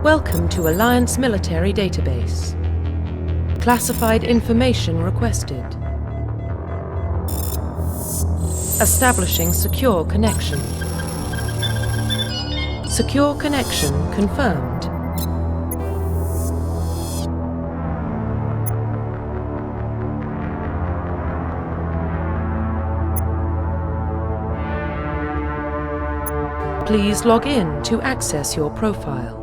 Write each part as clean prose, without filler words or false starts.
Welcome to Alliance Military Database. Classified information requested. Establishing secure connection. Secure connection confirmed. Please log in to access your profile.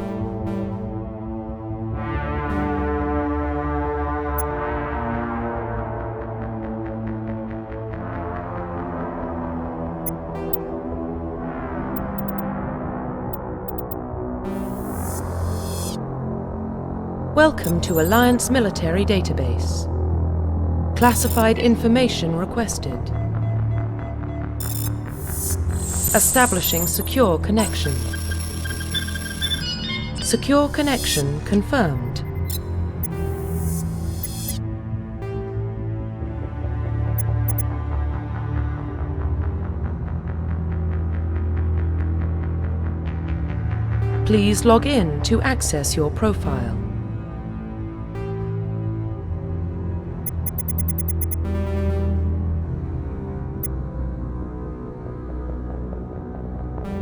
Welcome to Alliance Military Database. Classified information requested. Establishing secure connection. Secure connection confirmed. Please log in to access your profile.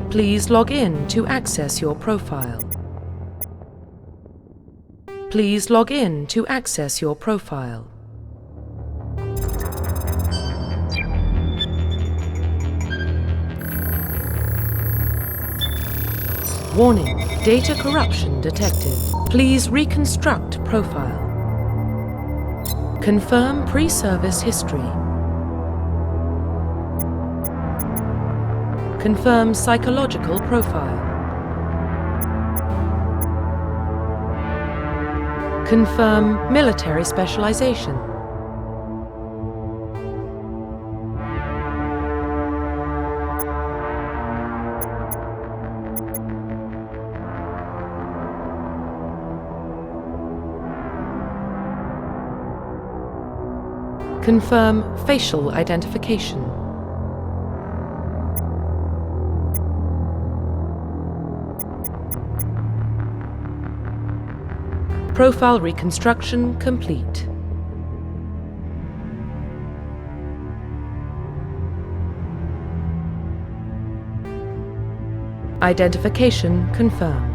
Please log in to access your profile. Please log in to access your profile. Warning, data corruption detected. Please reconstruct profile. Confirm pre-service history. Confirm psychological profile. Confirm military specialization. Confirm facial identification. Profile reconstruction complete. Identification confirmed.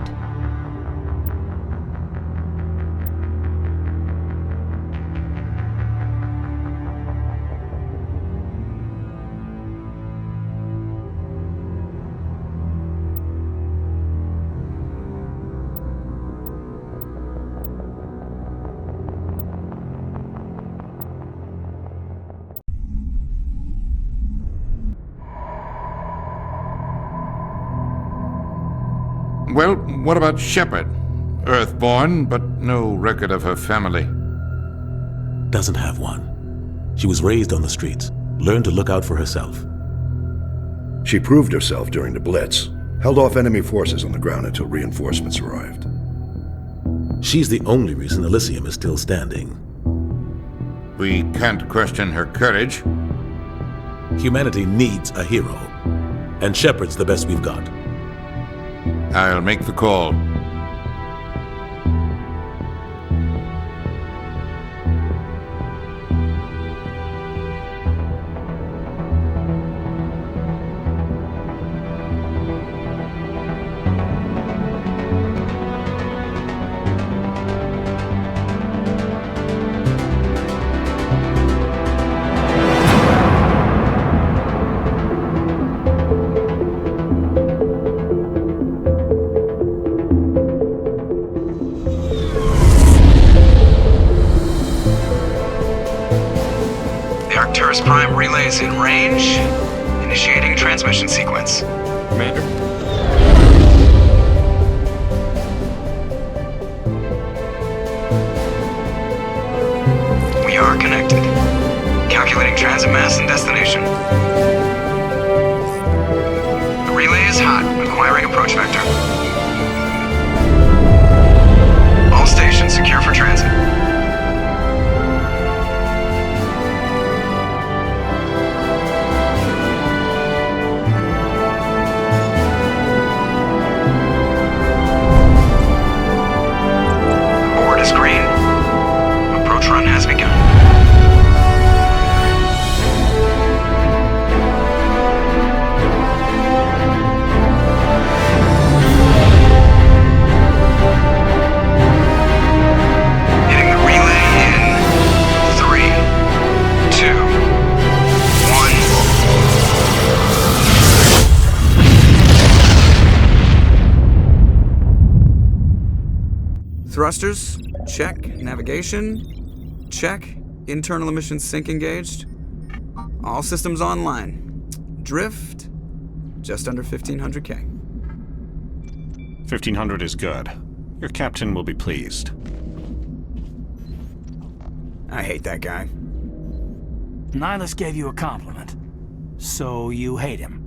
Well, what about Shepard? Earthborn, but no record of her family. Doesn't have one. She was raised on the streets, learned to look out for herself. She proved herself during the Blitz, held off enemy forces on the ground until reinforcements arrived. She's the only reason Elysium is still standing. We can't question her courage. Humanity needs a hero, and Shepard's the best we've got. I'll make the call. Prime relays in range. Initiating transmission sequence. Commander. We are connected. Calculating transit mass and destination. The relay is hot. Acquiring approach vector. All stations secure for transit. Thrusters, check. Navigation, check. Internal emissions sync engaged. All systems online. Drift, just under 1,500K. 1,500 is good. Your captain will be pleased. I hate that guy. Nihilus gave you a compliment. So you hate him.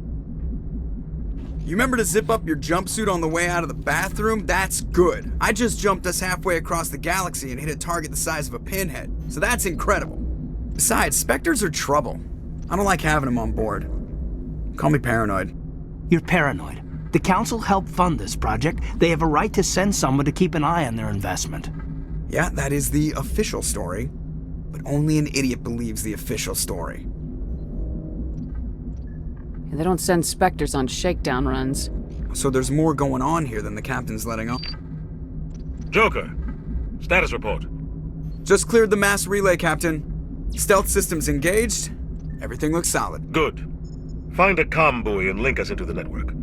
You remember to zip up your jumpsuit on the way out of the bathroom? That's good. I just jumped us halfway across the galaxy and hit a target the size of a pinhead. So that's incredible. Besides, Spectres are trouble. I don't like having them on board. Call me paranoid. You're paranoid. The Council helped fund this project. They have a right to send someone to keep an eye on their investment. Yeah, that is the official story. But only an idiot believes the official story. They don't send Spectres on shakedown runs. So there's more going on here than the captain's letting on. Joker, status report. Just cleared the mass relay, Captain. Stealth systems engaged. Everything looks solid. Good. Find a comm buoy and link us into the network.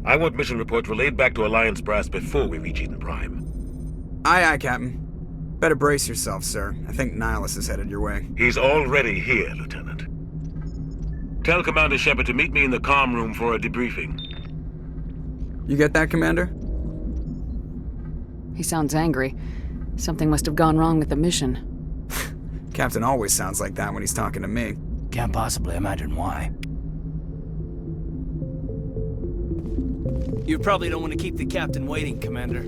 I want mission reports relayed back to Alliance brass before we reach Eden Prime. Aye, aye, Captain. Better brace yourself, sir. I think Nihilus is headed your way. He's already here, Lieutenant. Tell Commander Shepard to meet me in the comm room for a debriefing. You get that, Commander? He sounds angry. Something must have gone wrong with the mission. Captain always sounds like that when he's talking to me. Can't possibly imagine why. You probably don't want to keep the captain waiting, Commander.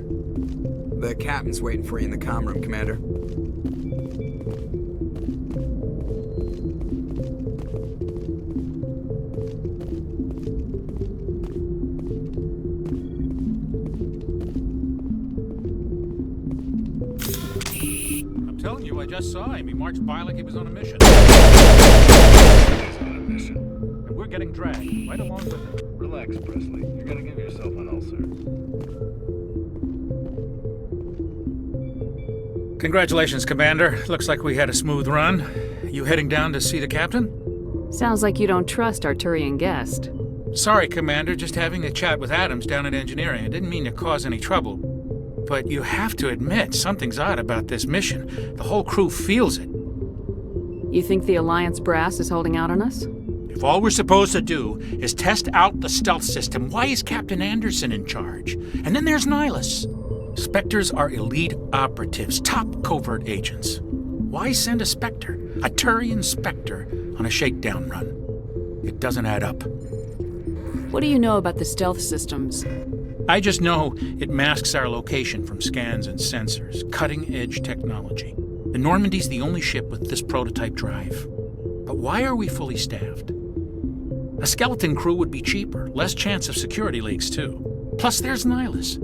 The captain's waiting for you in the comm room, Commander. I'm telling you, I just saw him. He marched by like he was on a mission. And we're getting dragged right along with him. Relax, Presley. You're gonna give yourself an ulcer. Congratulations, Commander. Looks like we had a smooth run. You heading down to see the captain? Sounds like you don't trust our Turian guest. Sorry, Commander. Just having a chat with Adams down at engineering. I didn't mean to cause any trouble. But you have to admit, something's odd about this mission. The whole crew feels it. You think the Alliance brass is holding out on us? If all we're supposed to do is test out the stealth system, why is Captain Anderson in charge? And then there's Nihilus. Spectres are elite operatives, top covert agents. Why send a Spectre, a Turian Spectre, on a shakedown run? It doesn't add up. What do you know about the stealth systems? I just know it masks our location from scans and sensors, cutting-edge technology. The Normandy's the only ship with this prototype drive. But why are we fully staffed? A skeleton crew would be cheaper, less chance of security leaks too. Plus there's Nihilus.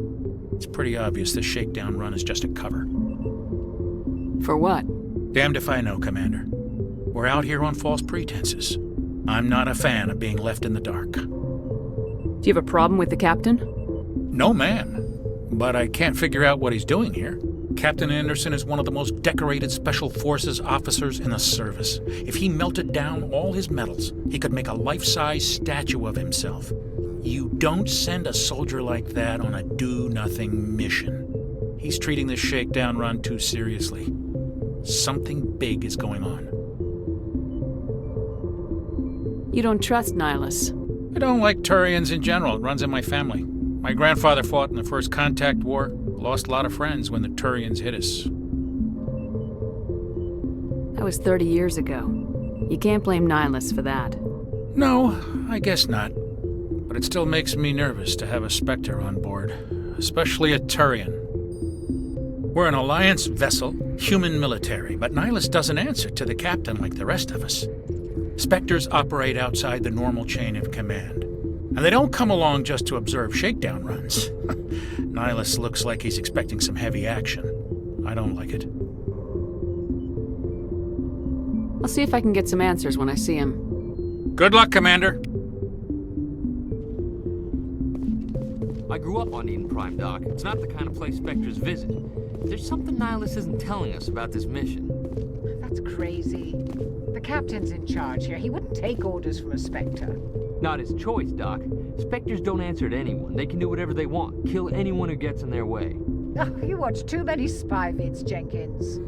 It's pretty obvious this shakedown run is just a cover. For what? Damned if I know, Commander. We're out here on false pretenses. I'm not a fan of being left in the dark. Do you have a problem with the captain? No, man. But I can't figure out what he's doing here. Captain Anderson is one of the most decorated Special Forces officers in the service. If he melted down all his medals, he could make a life-size statue of himself. You don't send a soldier like that on a do-nothing mission. He's treating this shakedown run too seriously. Something big is going on. You don't trust Nihilus? I don't like Turians in general. It runs in my family. My grandfather fought in the First Contact War. Lost a lot of friends when the Turians hit us. That was 30 years ago. You can't blame Nihilus for that. No, I guess not. But it still makes me nervous to have a Spectre on board, especially a Turian. We're an Alliance vessel, human military, but Nihilus doesn't answer to the captain like the rest of us. Spectres operate outside the normal chain of command. And they don't come along just to observe shakedown runs. Nihilus looks like he's expecting some heavy action. I don't like it. I'll see if I can get some answers when I see him. Good luck, Commander. I grew up on Eden Prime, Doc. It's not the kind of place Spectres visit. There's something Nihilus isn't telling us about this mission. That's crazy. The captain's in charge here. He wouldn't take orders from a Spectre. Not his choice, Doc. Spectres don't answer to anyone. They can do whatever they want. Kill anyone who gets in their way. Oh, you watch too many spy vids, Jenkins.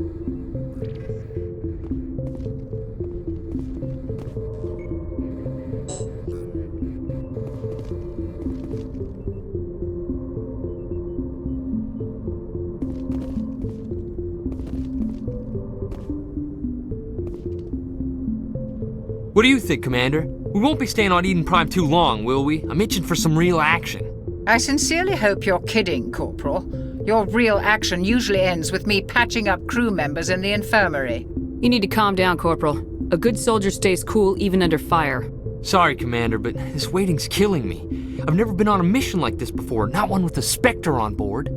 What do you think, Commander? We won't be staying on Eden Prime too long, will we? I'm itching for some real action. I sincerely hope you're kidding, Corporal. Your real action usually ends with me patching up crew members in the infirmary. You need to calm down, Corporal. A good soldier stays cool even under fire. Sorry, Commander, but this waiting's killing me. I've never been on a mission like this before, not one with a Spectre on board.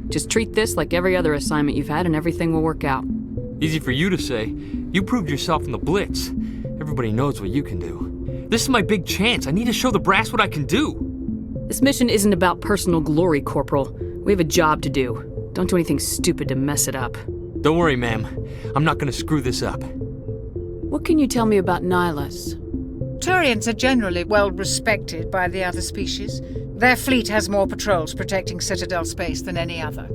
Just treat this like every other assignment you've had and everything will work out. Easy for you to say. You proved yourself in the Blitz. Everybody knows what you can do. This is my big chance. I need to show the brass what I can do. This mission isn't about personal glory, Corporal. We have a job to do. Don't do anything stupid to mess it up. Don't worry, ma'am. I'm not gonna screw this up. What can you tell me about Nihilus? Turians are generally well respected by the other species. Their fleet has more patrols protecting Citadel space than any other.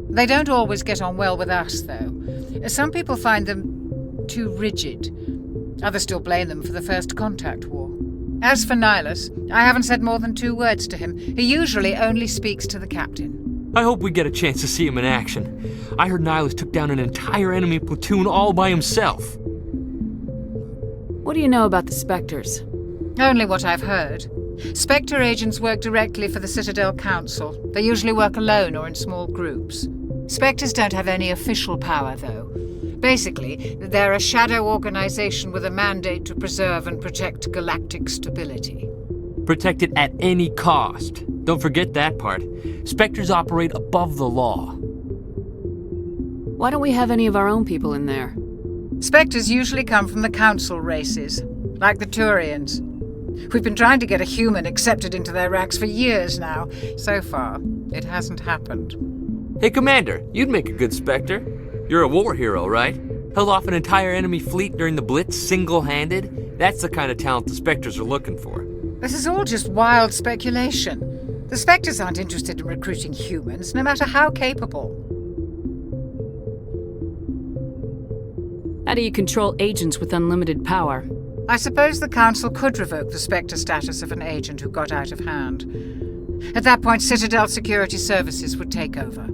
They don't always get on well with us, though. Some people find them too rigid. Others still blame them for the First Contact War. As for Nihilus, I haven't said more than 2 words to him. He usually only speaks to the captain. I hope we get a chance to see him in action. I heard Nihilus took down an entire enemy platoon all by himself. What do you know about the Spectres? Only what I've heard. Spectre agents work directly for the Citadel Council. They usually work alone or in small groups. Spectres don't have any official power, though. Basically, they're a shadow organization with a mandate to preserve and protect galactic stability. Protect it at any cost. Don't forget that part. Spectres operate above the law. Why don't we have any of our own people in there? Spectres usually come from the Council races, like the Turians. We've been trying to get a human accepted into their ranks for years now. So far, it hasn't happened. Hey, Commander, you'd make a good Spectre. You're a war hero, right? Held off an entire enemy fleet during the Blitz single-handed? That's the kind of talent the Spectres are looking for. This is all just wild speculation. The Spectres aren't interested in recruiting humans, no matter how capable. How do you control agents with unlimited power? I suppose the Council could revoke the Spectre status of an agent who got out of hand. At that point, Citadel Security Services would take over.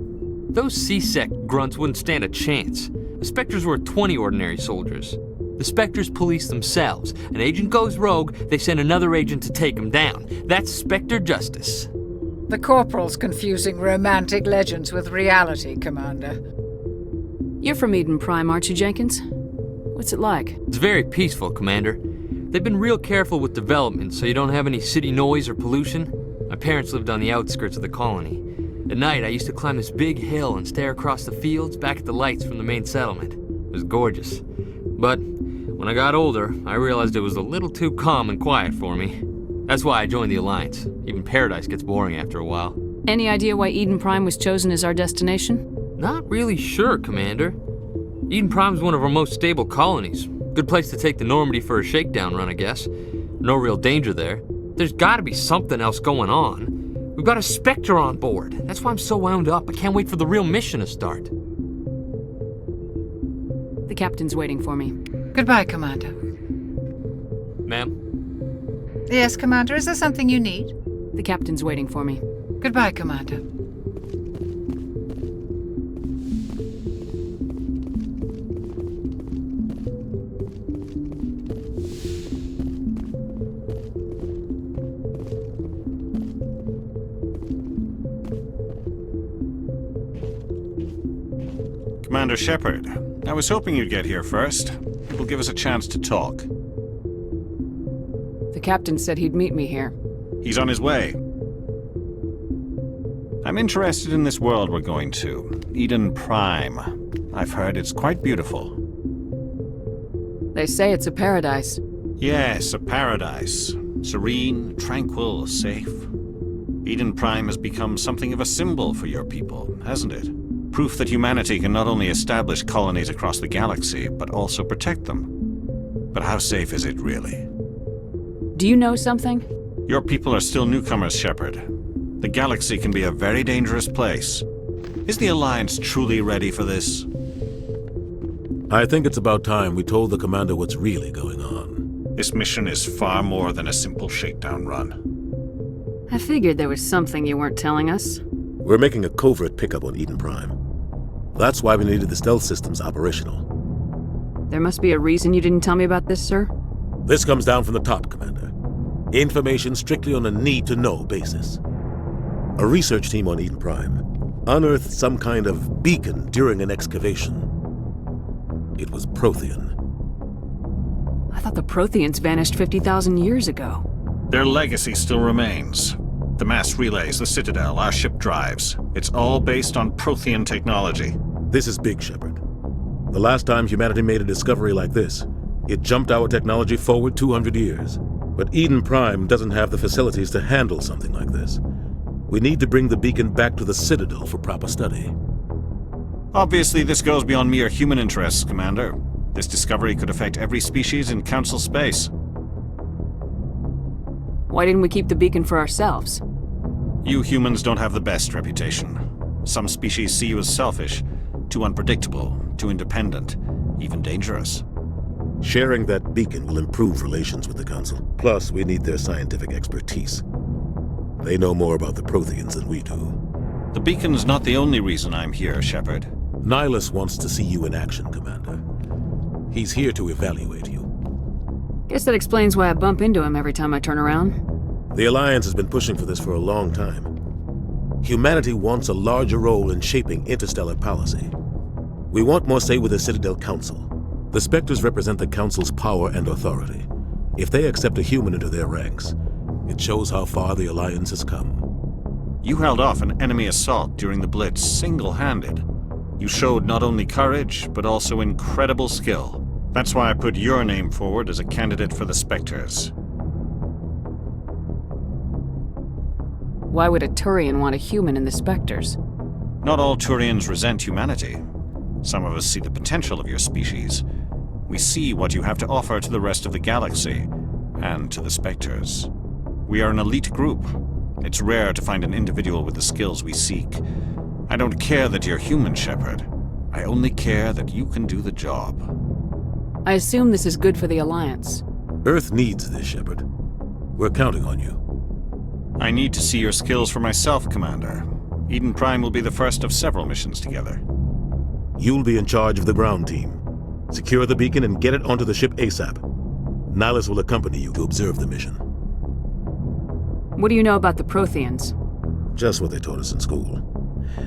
Those C-Sec grunts wouldn't stand a chance. The Spectres were 20 ordinary soldiers. The Spectres police themselves. An agent goes rogue, they send another agent to take him down. That's Spectre justice. The Corporal's confusing romantic legends with reality, Commander. You're from Eden Prime, aren't you, Jenkins? What's it like? It's very peaceful, Commander. They've been real careful with development so you don't have any city noise or pollution. My parents lived on the outskirts of the colony. At night, I used to climb this big hill and stare across the fields back at the lights from the main settlement. It was gorgeous. But when I got older, I realized it was a little too calm and quiet for me. That's why I joined the Alliance. Even Paradise gets boring after a while. Any idea why Eden Prime was chosen as our destination? Not really sure, Commander. Eden Prime's one of our most stable colonies. Good place to take the Normandy for a shakedown run, I guess. No real danger there. There's gotta be something else going on. We've got a Spectre on board. That's why I'm so wound up. I can't wait for the real mission to start. The captain's waiting for me. Goodbye, Commander. Ma'am? Yes, Commander, is there something you need? The captain's waiting for me. Goodbye, Commander. Commander Shepard, I was hoping you'd get here first. It will give us a chance to talk. The captain said he'd meet me here. He's on his way. I'm interested in this world we're going to, Eden Prime. I've heard it's quite beautiful. They say it's a paradise. Yes, a paradise. Serene, tranquil, safe. Eden Prime has become something of a symbol for your people, hasn't it? Proof that humanity can not only establish colonies across the galaxy, but also protect them. But how safe is it really? Do you know something? Your people are still newcomers, Shepard. The galaxy can be a very dangerous place. Is the Alliance truly ready for this? I think it's about time we told the Commander what's really going on. This mission is far more than a simple shakedown run. I figured there was something you weren't telling us. We're making a covert pickup on Eden Prime. That's why we needed the stealth systems operational. There must be a reason you didn't tell me about this, sir? This comes down from the top, Commander. Information strictly on a need-to-know basis. A research team on Eden Prime unearthed some kind of beacon during an excavation. It was Prothean. I thought the Protheans vanished 50,000 years ago. Their legacy still remains. The mass relays, the Citadel, our ship drives. It's all based on Prothean technology. This is big, Shepard. The last time humanity made a discovery like this, it jumped our technology forward 200 years. But Eden Prime doesn't have the facilities to handle something like this. We need to bring the beacon back to the Citadel for proper study. Obviously, this goes beyond mere human interests, Commander. This discovery could affect every species in Council space. Why didn't we keep the beacon for ourselves? You humans don't have the best reputation. Some species see you as selfish, too unpredictable, too independent, even dangerous. Sharing that beacon will improve relations with the Council. Plus, we need their scientific expertise. They know more about the Protheans than we do. The beacon's not the only reason I'm here, Shepard. Nihilus wants to see you in action, Commander. He's here to evaluate you. Guess that explains why I bump into him every time I turn around. The Alliance has been pushing for this for a long time. Humanity wants a larger role in shaping interstellar policy. We want more say with the Citadel Council. The Spectres represent the Council's power and authority. If they accept a human into their ranks, it shows how far the Alliance has come. You held off an enemy assault during the Blitz single-handed. You showed not only courage, but also incredible skill. That's why I put your name forward as a candidate for the Spectres. Why would a Turian want a human in the Spectres? Not all Turians resent humanity. Some of us see the potential of your species. We see what you have to offer to the rest of the galaxy, and to the Spectres. We are an elite group. It's rare to find an individual with the skills we seek. I don't care that you're human, Shepard. I only care that you can do the job. I assume this is good for the Alliance. Earth needs this, Shepard. We're counting on you. I need to see your skills for myself, Commander. Eden Prime will be the first of several missions together. You'll be in charge of the ground team. Secure the beacon and get it onto the ship ASAP. Nihilus will accompany you to observe the mission. What do you know about the Protheans? Just what they taught us in school.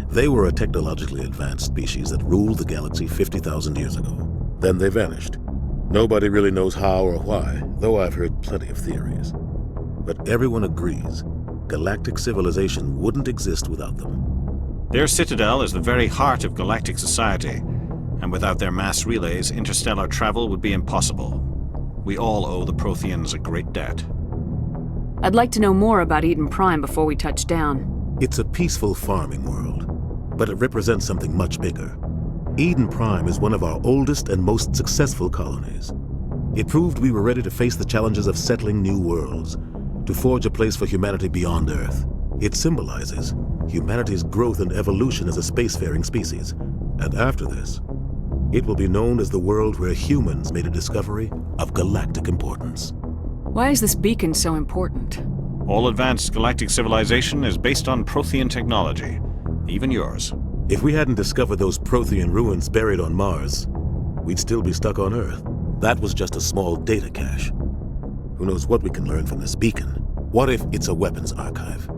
They were a technologically advanced species that ruled the galaxy 50,000 years ago. Then they vanished. Nobody really knows how or why, though I've heard plenty of theories. But everyone agrees, galactic civilization wouldn't exist without them. Their citadel is the very heart of galactic society, and without their mass relays, interstellar travel would be impossible. We all owe the Protheans a great debt. I'd like to know more about Eden Prime before we touch down. It's a peaceful farming world, but it represents something much bigger. Eden Prime is one of our oldest and most successful colonies. It proved we were ready to face the challenges of settling new worlds, to forge a place for humanity beyond Earth. It symbolizes humanity's growth and evolution as a spacefaring species. And after this, it will be known as the world where humans made a discovery of galactic importance. Why is this beacon so important? All advanced galactic civilization is based on Prothean technology, even yours. If we hadn't discovered those Prothean ruins buried on Mars, we'd still be stuck on Earth. That was just a small data cache. Who knows what we can learn from this beacon? What if it's a weapons archive?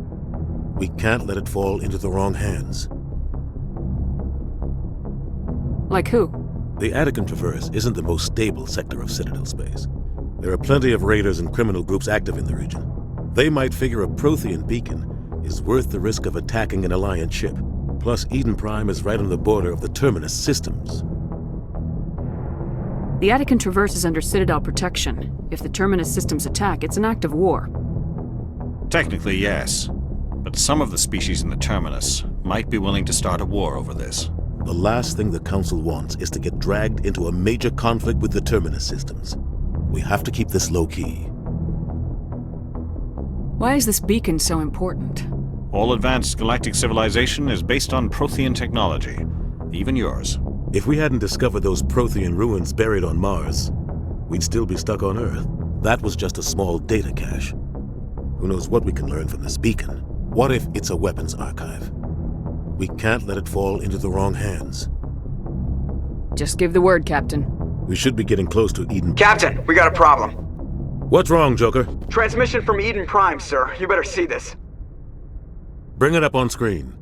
We can't let it fall into the wrong hands. Like who? The Attican Traverse isn't the most stable sector of Citadel space. There are plenty of raiders and criminal groups active in the region. They might figure a Prothean beacon is worth the risk of attacking an Alliance ship. Plus, Eden Prime is right on the border of the Terminus systems. The Attican Traverse is under Citadel protection. If the Terminus systems attack, it's an act of war. Technically, yes. But some of the species in the Terminus might be willing to start a war over this. The last thing the Council wants is to get dragged into a major conflict with the Terminus systems. We have to keep this low-key. Why is this beacon so important? All advanced galactic civilization is based on Prothean technology, even yours. If we hadn't discovered those Prothean ruins buried on Mars, we'd still be stuck on Earth. That was just a small data cache. Who knows what we can learn from this beacon? What if it's a weapons archive? We can't let it fall into the wrong hands. Just give the word, Captain. We should be getting close to Eden. Captain, we got a problem. What's wrong, Joker? Transmission from Eden Prime, sir. You better see this. Bring it up on screen.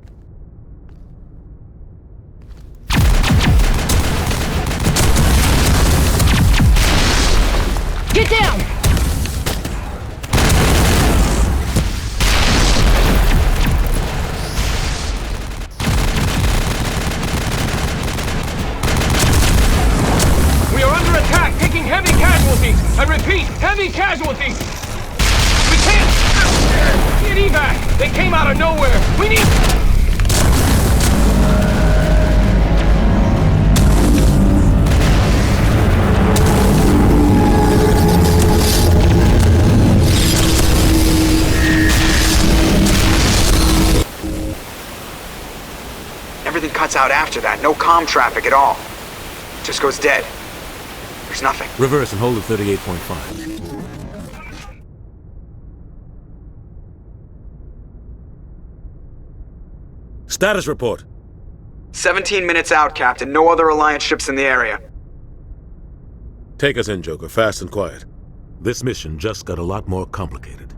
Get down! We are under attack, taking heavy casualties. I repeat, heavy casualties. We can't get evac. They came out of nowhere. We need... Everything cuts out after that. No comm traffic at all. Just goes dead. There's nothing. Reverse and hold at 38.5. Status report. 17 minutes out, Captain. No other Alliance ships in the area. Take us in, Joker, fast and quiet. This mission just got a lot more complicated.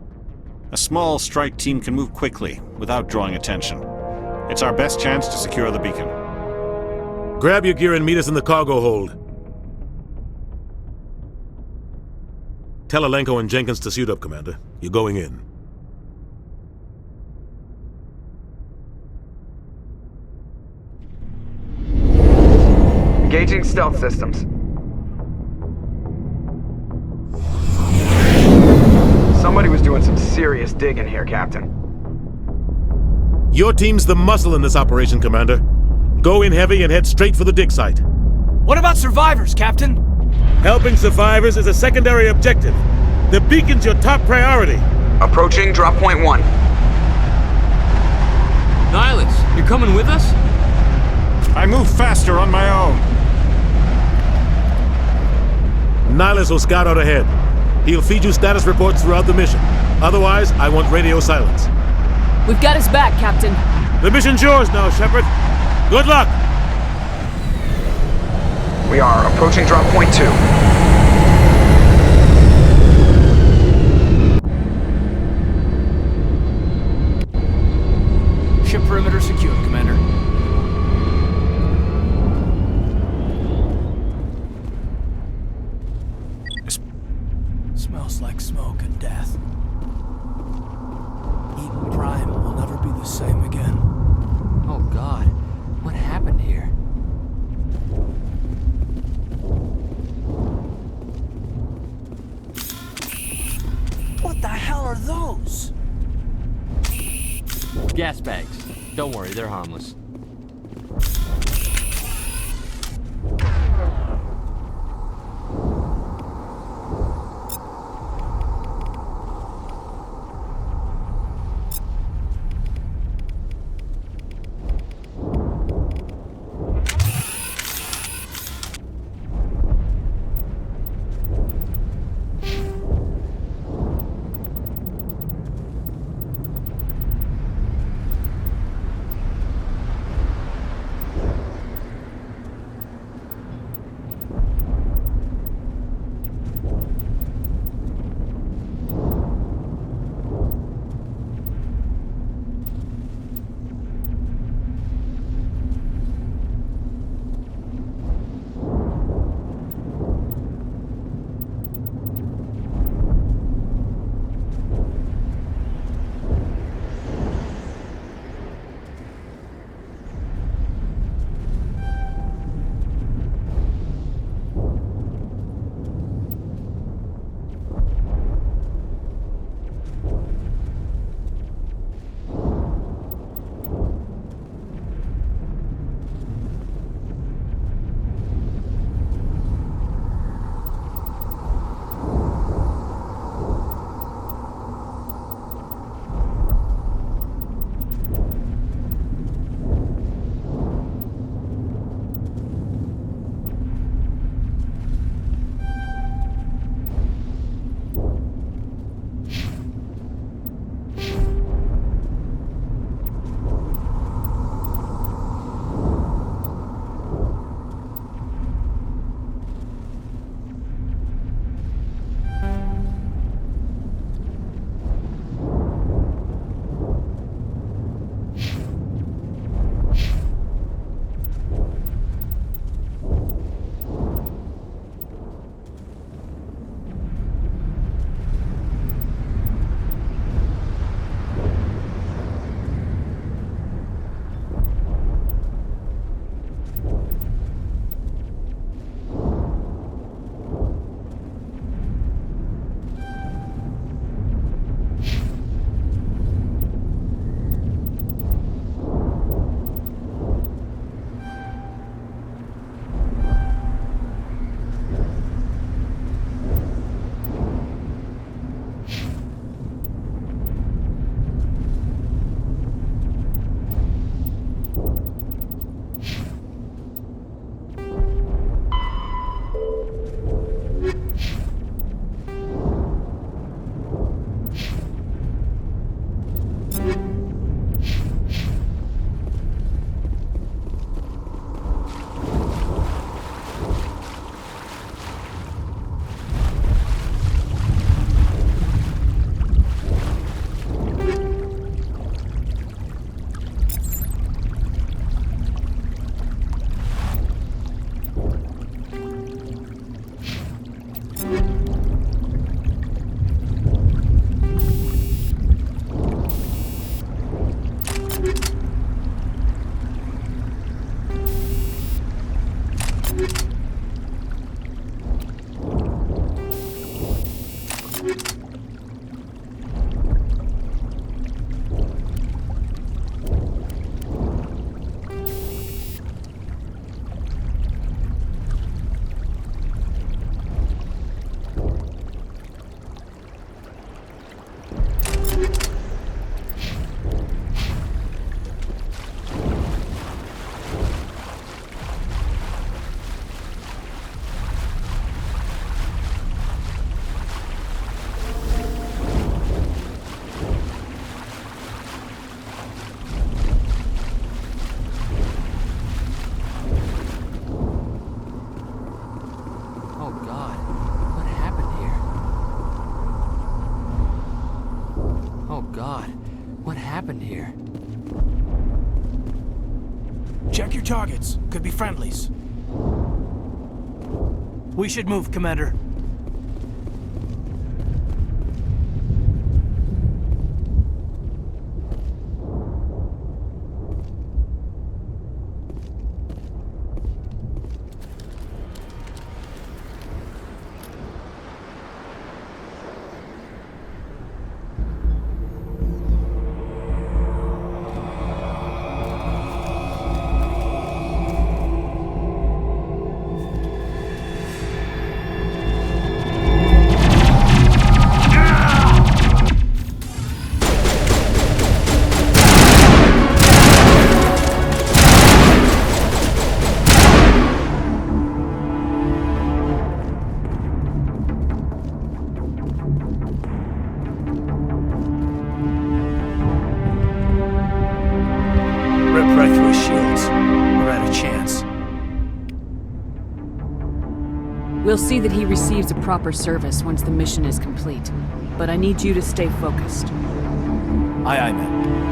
A small strike team can move quickly, without drawing attention. It's our best chance to secure the beacon. Grab your gear and meet us in the cargo hold. Tell Alenko and Jenkins to suit up, Commander. You're going in. Engaging stealth systems. Somebody was doing some serious digging here, Captain. Your team's the muscle in this operation, Commander. Go in heavy and head straight for the dig site. What about survivors, Captain? Helping survivors is a secondary objective. The beacon's your top priority. Approaching drop point 1. Nihilus, you're coming with us? I move faster on my own. Nihilus will scout out ahead. He'll feed you status reports throughout the mission. Otherwise, I want radio silence. We've got his back, Captain. The mission's yours now, Shepard. Good luck! We are approaching drop point 2. Ship perimeter secured, Commander. Smells like smoke and death. Eden Prime will never be the same again. Oh God, what happened here? What the hell are those? Gas bags. Don't worry, they're harmless. Oh God, what happened here? Check your targets. Could be friendlies. We should move, Commander. We'll see that he receives a proper service once the mission is complete. But I need you to stay focused. Aye, aye, ma'am.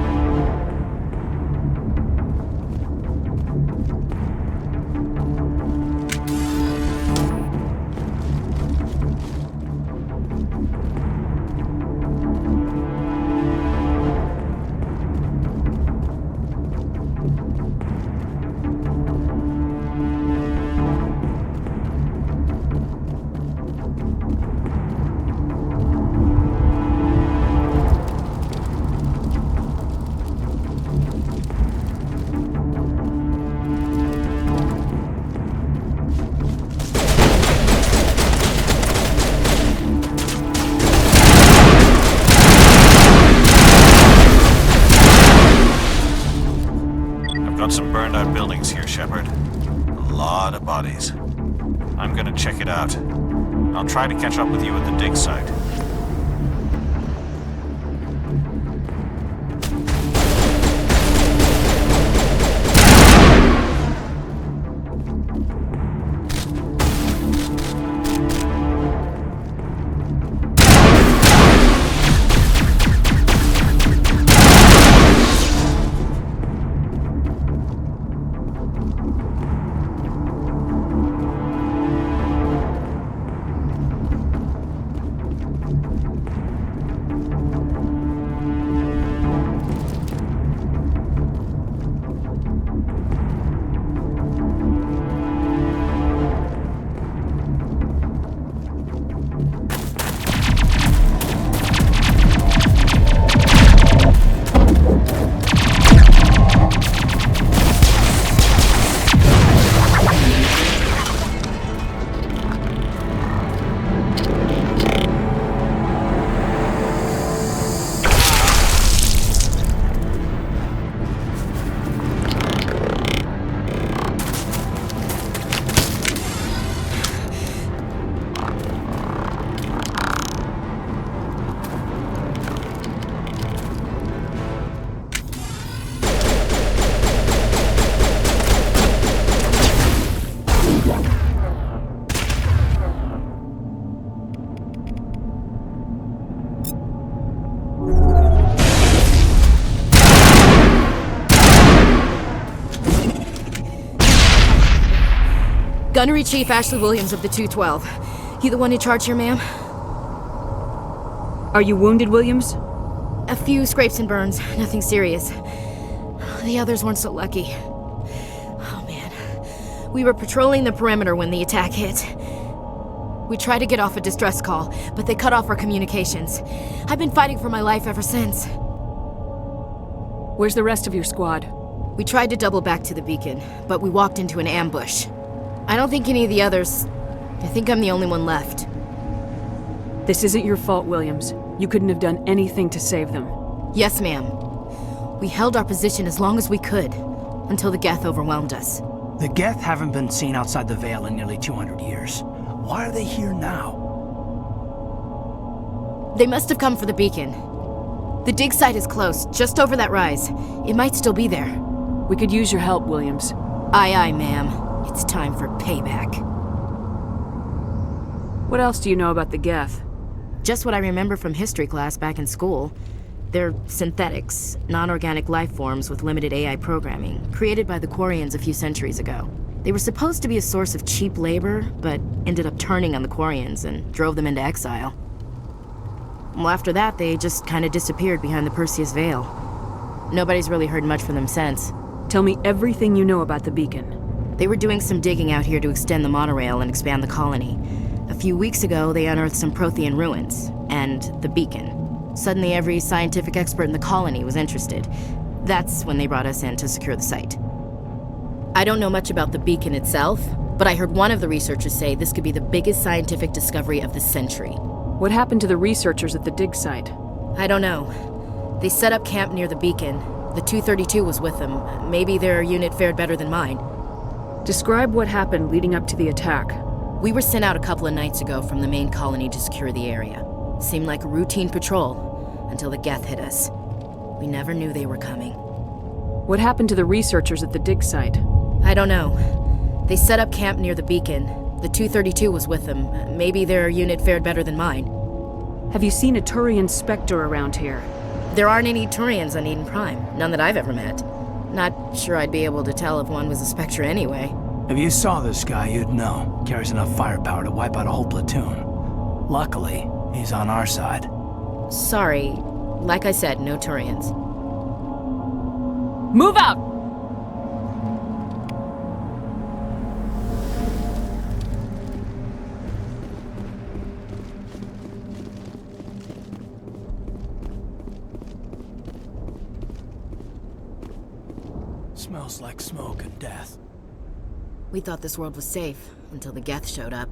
Some burned out buildings here, Shepard. A lot of bodies. I'm gonna check it out. I'll try to catch up with you at the dig site. Gunnery Chief Ashley Williams of the 212. You the one in charge here, ma'am? Are you wounded, Williams? A few scrapes and burns, nothing serious. The others weren't so lucky. Oh man. We were patrolling the perimeter when the attack hit. We tried to get off a distress call, but they cut off our communications. I've been fighting for my life ever since. Where's the rest of your squad? We tried to double back to the beacon, but we walked into an ambush. I don't think any of the others... I think I'm the only one left. This isn't your fault, Williams. You couldn't have done anything to save them. Yes, ma'am. We held our position as long as we could, until the Geth overwhelmed us. The Geth haven't been seen outside the Veil in nearly 200 years. Why are they here now? They must have come for the beacon. The dig site is close, just over that rise. It might still be there. We could use your help, Williams. Aye, aye, ma'am. It's time for payback. What else do you know about the Geth? Just what I remember from history class back in school. They're synthetics, non-organic life forms with limited AI programming, created by the Quarians a few centuries ago. They were supposed to be a source of cheap labor, but ended up turning on the Quarians and drove them into exile. Well, after that, they just kind of disappeared behind the Perseus Veil. Nobody's really heard much from them since. Tell me everything you know about the beacon. They were doing some digging out here to extend the monorail and expand the colony. A few weeks ago, they unearthed some Prothean ruins, and the beacon. Suddenly, every scientific expert in the colony was interested. That's when they brought us in to secure the site. I don't know much about the beacon itself, but I heard one of the researchers say this could be the biggest scientific discovery of the century. What happened to the researchers at the dig site? I don't know. They set up camp near the beacon. The 232 was with them. Maybe their unit fared better than mine. Describe what happened leading up to the attack. We were sent out a couple of nights ago from the main colony to secure the area. Seemed like a routine patrol, until the Geth hit us. We never knew they were coming. What happened to the researchers at the dig site? I don't know. They set up camp near the beacon. The 232 was with them. Maybe their unit fared better than mine. Have you seen a Turian Spectre around here? There aren't any Turians on Eden Prime. None that I've ever met. Not sure I'd be able to tell if one was a Spectre anyway. If you saw this guy, you'd know. Carries enough firepower to wipe out a whole platoon. Luckily, he's on our side. Sorry. Like I said, no Turians. Move out! Smells like smoke and death. We thought this world was safe until the Geth showed up.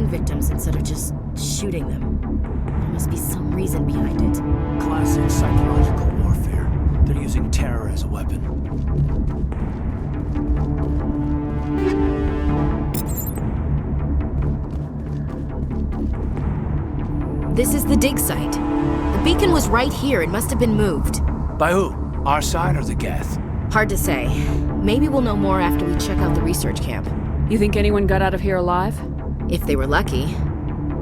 Victims instead of just shooting them. There must be some reason behind it. Classic psychological warfare. They're using terror as a weapon. This is the dig site. The beacon was right here. It must have been moved. By who? Our side or the Geth? Hard to say. Maybe we'll know more after we check out the research camp. You think anyone got out of here alive? If they were lucky.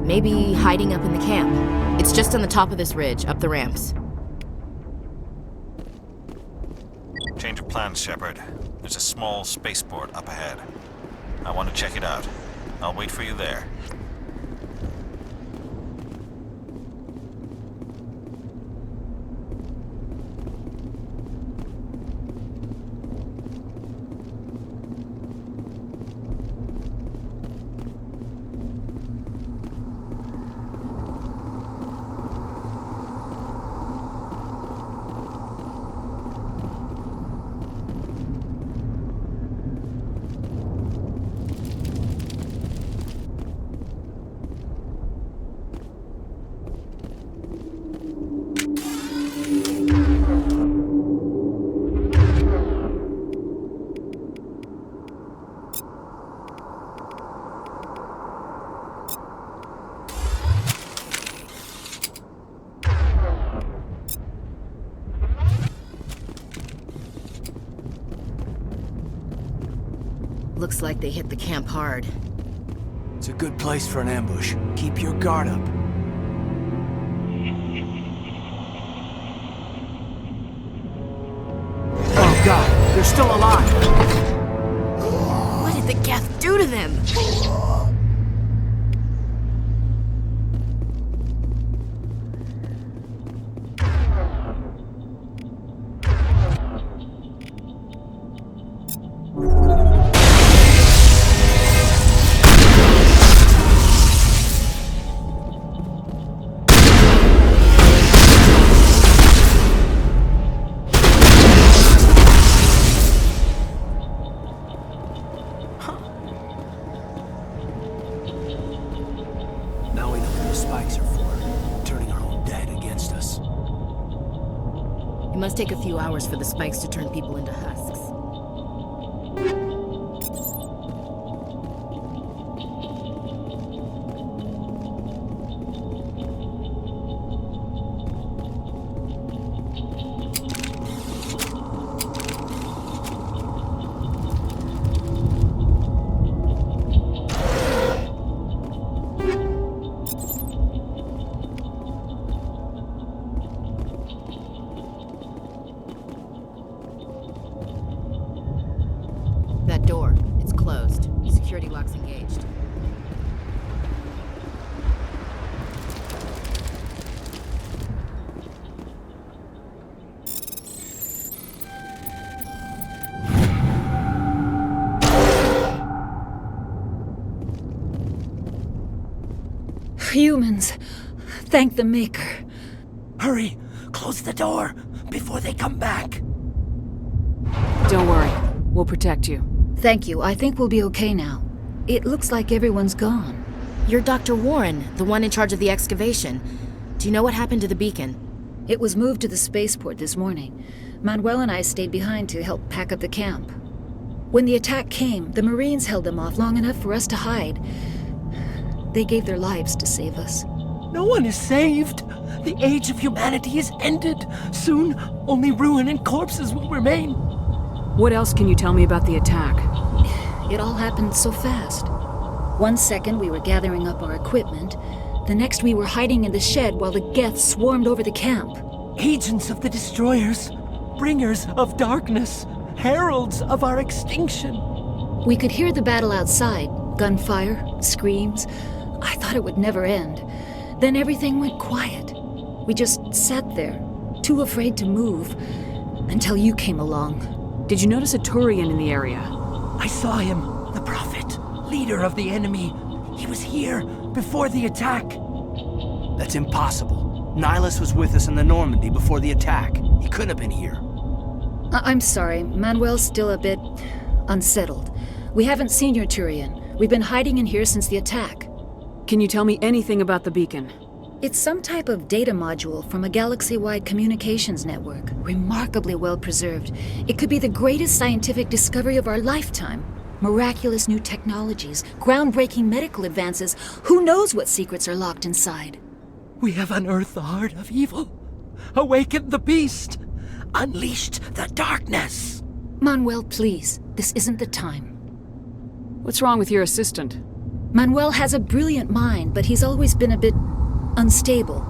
Maybe hiding up in the camp. It's just on the top of this ridge, up the ramps. Change of plans, Shepard. There's a small spaceport up ahead. I want to check it out. I'll wait for you there. Looks like they hit the camp hard. It's a good place for an ambush. Keep your guard up. Oh god, they're still alive! What did the Geth do to them? It must take a few hours for the spikes to turn people into husks. That door, it's closed. Security lock's engaged. Humans, thank the Maker. Hurry! Close the door before they come back! Don't worry. We'll protect you. Thank you. I think we'll be okay now. It looks like everyone's gone. You're Dr. Warren, the one in charge of the excavation. Do you know what happened to the beacon? It was moved to the spaceport this morning. Manuel and I stayed behind to help pack up the camp. When the attack came, the Marines held them off long enough for us to hide. They gave their lives to save us. No one is saved! The age of humanity is ended! Soon, only ruin and corpses will remain! What else can you tell me about the attack? It all happened so fast. 1 second we were gathering up our equipment. The next we were hiding in the shed while the Geth swarmed over the camp. Agents of the Destroyers, bringers of darkness, heralds of our extinction. We could hear the battle outside. Gunfire, screams. I thought it would never end. Then everything went quiet. We just sat there, too afraid to move, until you came along. Did you notice a Turian in the area? I saw him, the Prophet, leader of the enemy. He was here before the attack. That's impossible. Nihilus was with us in the Normandy before the attack. He couldn't have been here. I'm sorry, Manuel's still a bit unsettled. We haven't seen your Turian. We've been hiding in here since the attack. Can you tell me anything about the beacon? It's some type of data module from a galaxy-wide communications network. Remarkably well preserved. It could be the greatest scientific discovery of our lifetime. Miraculous new technologies, groundbreaking medical advances. Who knows what secrets are locked inside? We have unearthed the heart of evil, awakened the beast, unleashed the darkness. Manuel, please. This isn't the time. What's wrong with your assistant? Manuel has a brilliant mind, but he's always been a bit unstable.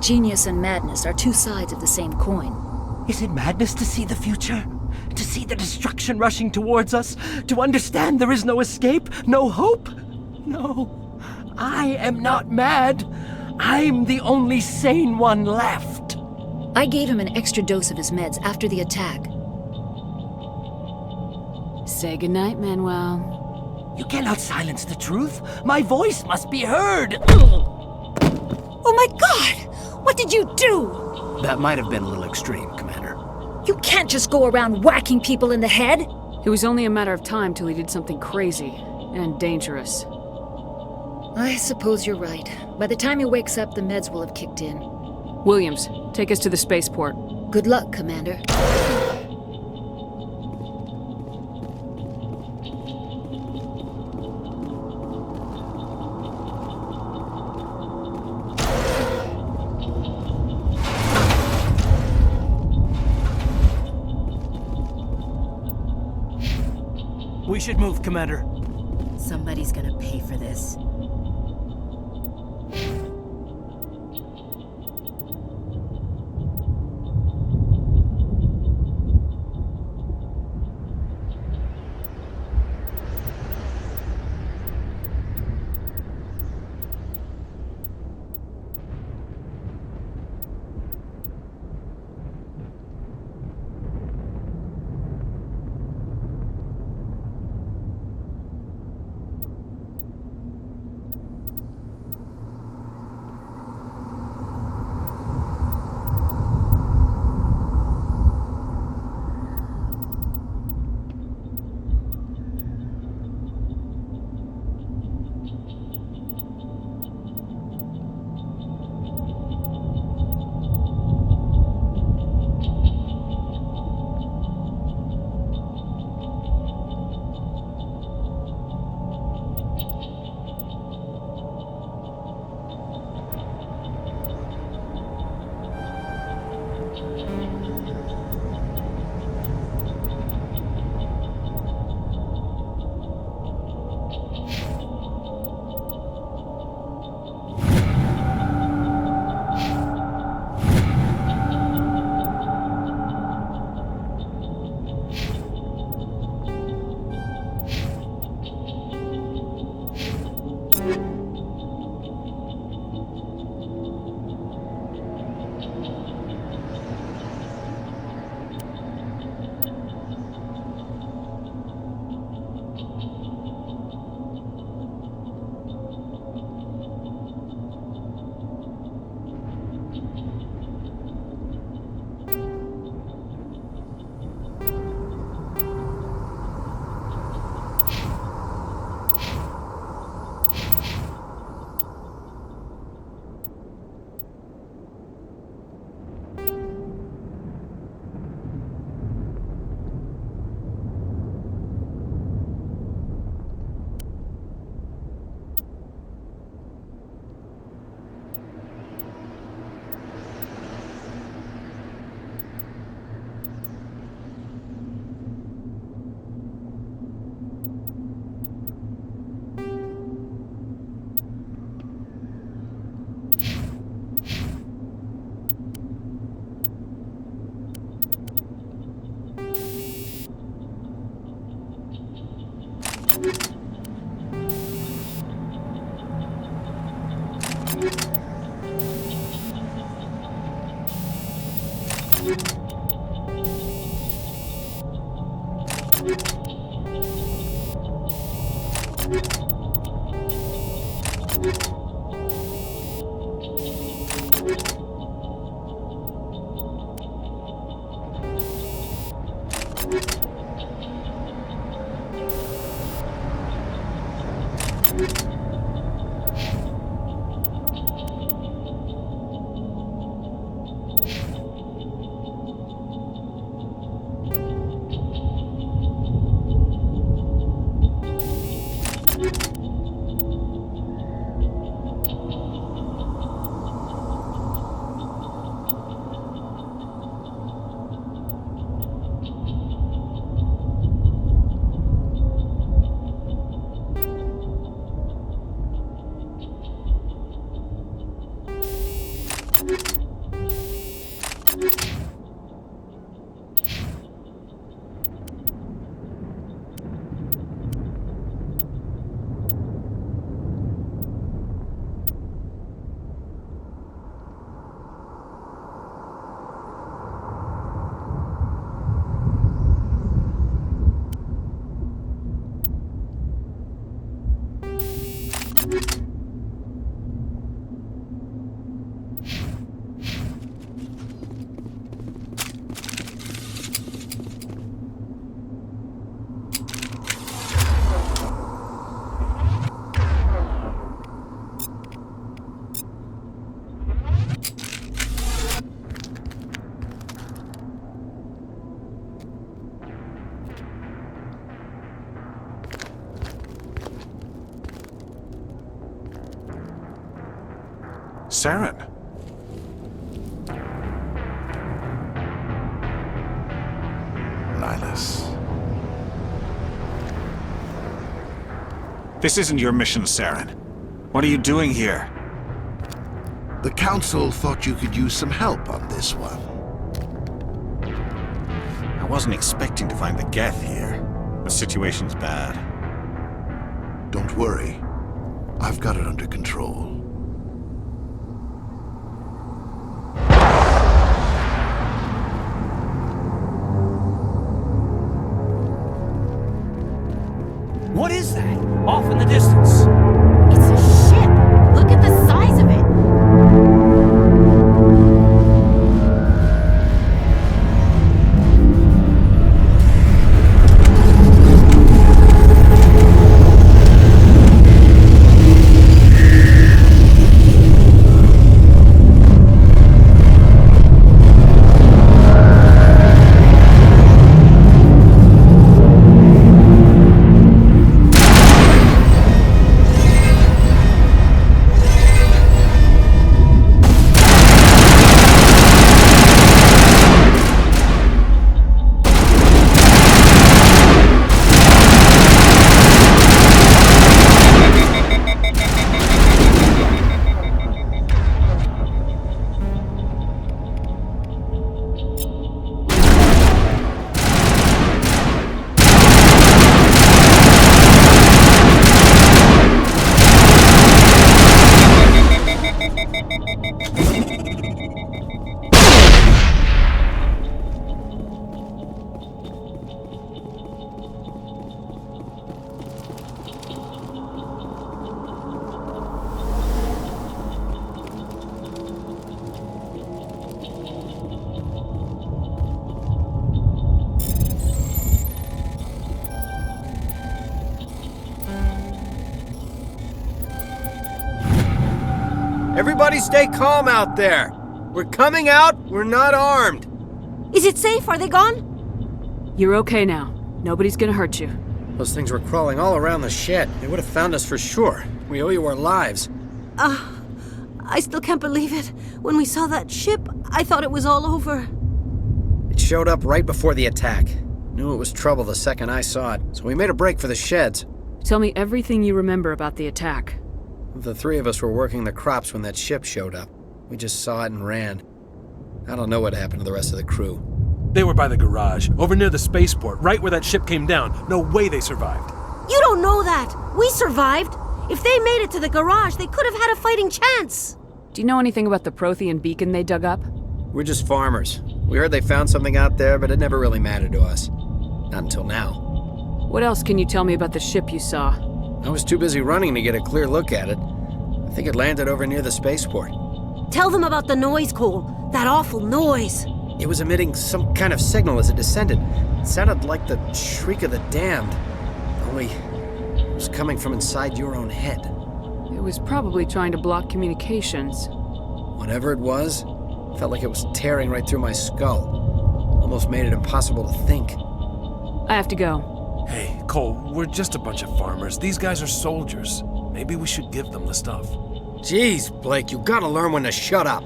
Genius and madness are two sides of the same coin. Is it madness to see the future? To see the destruction rushing towards us? To understand there is no escape? No hope? No. I am not mad. I'm the only sane one left. I gave him an extra dose of his meds after the attack. Say goodnight, Manuel. You cannot silence the truth. My voice must be heard. Oh my God! What did you do? That might have been a little extreme, Commander. You can't just go around whacking people in the head! It was only a matter of time till he did something crazy and dangerous. I suppose you're right. By the time he wakes up, the meds will have kicked in. Williams, take us to the spaceport. Good luck, Commander. We should move, Commander. Somebody's gonna pay for this. Saren. Nihilus. This isn't your mission, Saren. What are you doing here? The Council thought you could use some help on this one. I wasn't expecting to find the Geth here. The situation's bad. Don't worry. I've got it under control. What is that? Off in the distance. It's a ship. Look at the size of it. Everybody stay calm out there. We're coming out, we're not armed. Is it safe? Are they gone? You're okay now. Nobody's gonna hurt you. Those things were crawling all around the shed. They would have found us for sure. We owe you our lives. I still can't believe it. When we saw that ship, I thought it was all over. It showed up right before the attack. Knew it was trouble the second I saw it, so we made a break for the sheds. Tell me everything you remember about the attack. The three of us were working the crops when that ship showed up. We just saw it and ran. I don't know what happened to the rest of the crew. They were by the garage, over near the spaceport, right where that ship came down. No way they survived. You don't know that. We survived. If they made it to the garage, they could have had a fighting chance. Do you know anything about the Prothean beacon they dug up? We're just farmers. We heard they found something out there, but it never really mattered to us. Not until now. What else can you tell me about the ship you saw? I was too busy running to get a clear look at it. I think it landed over near the spaceport. Tell them about the noise, Cole. That awful noise. It was emitting some kind of signal as it descended. It sounded like the shriek of the damned. Only it was coming from inside your own head. It was probably trying to block communications. Whatever it was, felt like it was tearing right through my skull. Almost made it impossible to think. I have to go. Hey, Cole, we're just a bunch of farmers. These guys are soldiers. Maybe we should give them the stuff. Jeez, Blake, you gotta learn when to shut up.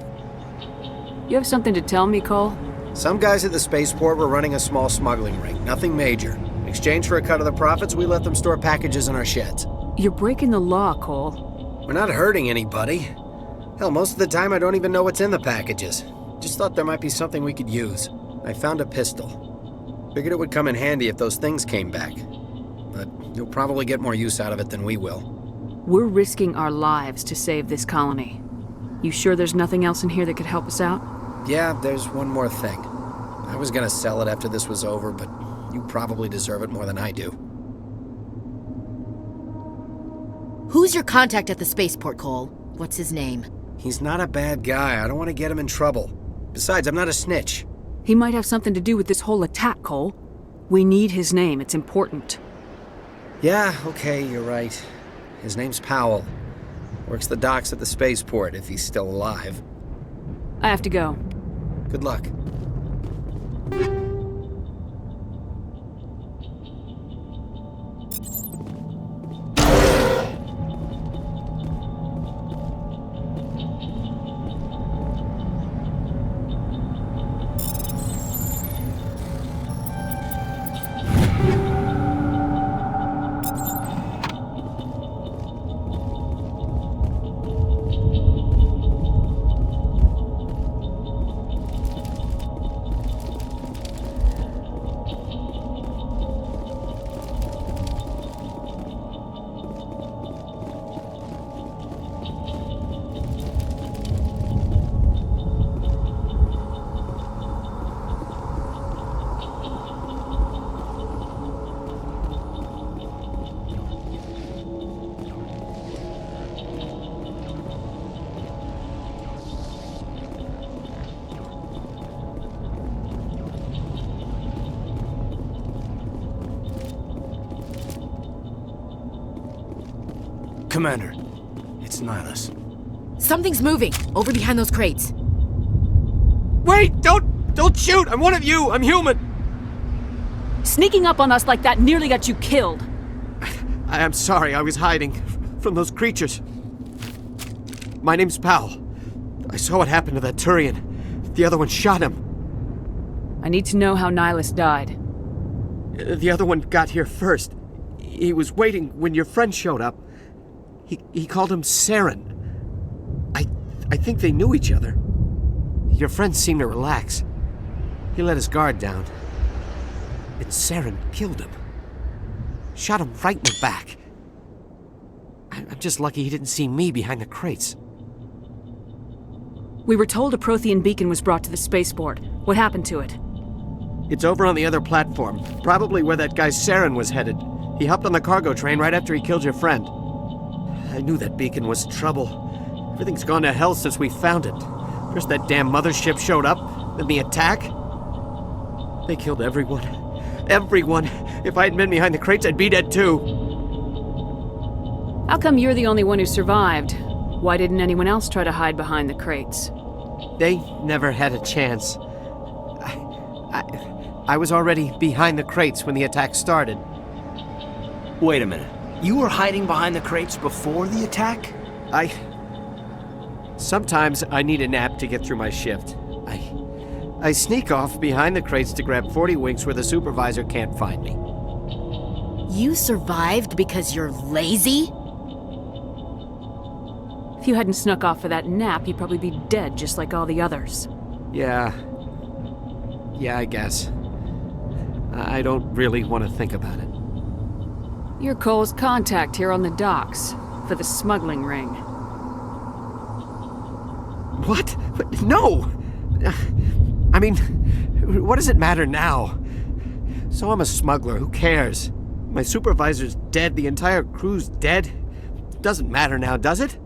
You have something to tell me, Cole? Some guys at the spaceport were running a small smuggling ring, nothing major. In exchange for a cut of the profits, we let them store packages in our sheds. You're breaking the law, Cole. We're not hurting anybody. Hell, most of the time I don't even know what's in the packages. Just thought there might be something we could use. I found a pistol. Figured it would come in handy if those things came back. But you'll probably get more use out of it than we will. We're risking our lives to save this colony. You sure there's nothing else in here that could help us out? Yeah, there's one more thing. I was gonna sell it after this was over, but you probably deserve it more than I do. Who's your contact at the spaceport, Cole? What's his name? He's not a bad guy. I don't want to get him in trouble. Besides, I'm not a snitch. He might have something to do with this whole attack, Cole. We need his name. It's important. Yeah, okay, you're right. His name's Powell. Works the docks at the spaceport, if he's still alive. I have to go. Good luck. Commander, it's Nihilus. Something's moving, over behind those crates. Wait! Don't shoot! I'm one of you! I'm human! Sneaking up on us like that nearly got you killed. I am sorry, I was hiding from those creatures. My name's Powell. I saw what happened to that Turian. The other one shot him. I need to know how Nihilus died. The other one got here first. He was waiting when your friend showed up. He called him Saren. I think they knew each other. Your friend seemed to relax. He let his guard down. And Saren killed him. Shot him right in the back. I'm just lucky he didn't see me behind the crates. We were told a Prothean beacon was brought to the spaceport. What happened to it? It's over on the other platform, probably where that guy Saren was headed. He hopped on the cargo train right after he killed your friend. I knew that beacon was trouble. Everything's gone to hell since we found it. First that damn mothership showed up, then the attack. They killed everyone. Everyone! If I had been behind the crates, I'd be dead too. How come you're the only one who survived? Why didn't anyone else try to hide behind the crates? They never had a chance. I was already behind the crates when the attack started. Wait a minute. You were hiding behind the crates before the attack? Sometimes I need a nap to get through my shift. I sneak off behind the crates to grab 40 winks where the supervisor can't find me. You survived because you're lazy? If you hadn't snuck off for that nap, you'd probably be dead just like all the others. Yeah, I guess. I don't really want to think about it. You're Cole's contact here on the docks, for the smuggling ring. What? No! I mean, what does it matter now? So I'm a smuggler, who cares? My supervisor's dead, the entire crew's dead. Doesn't matter now, does it?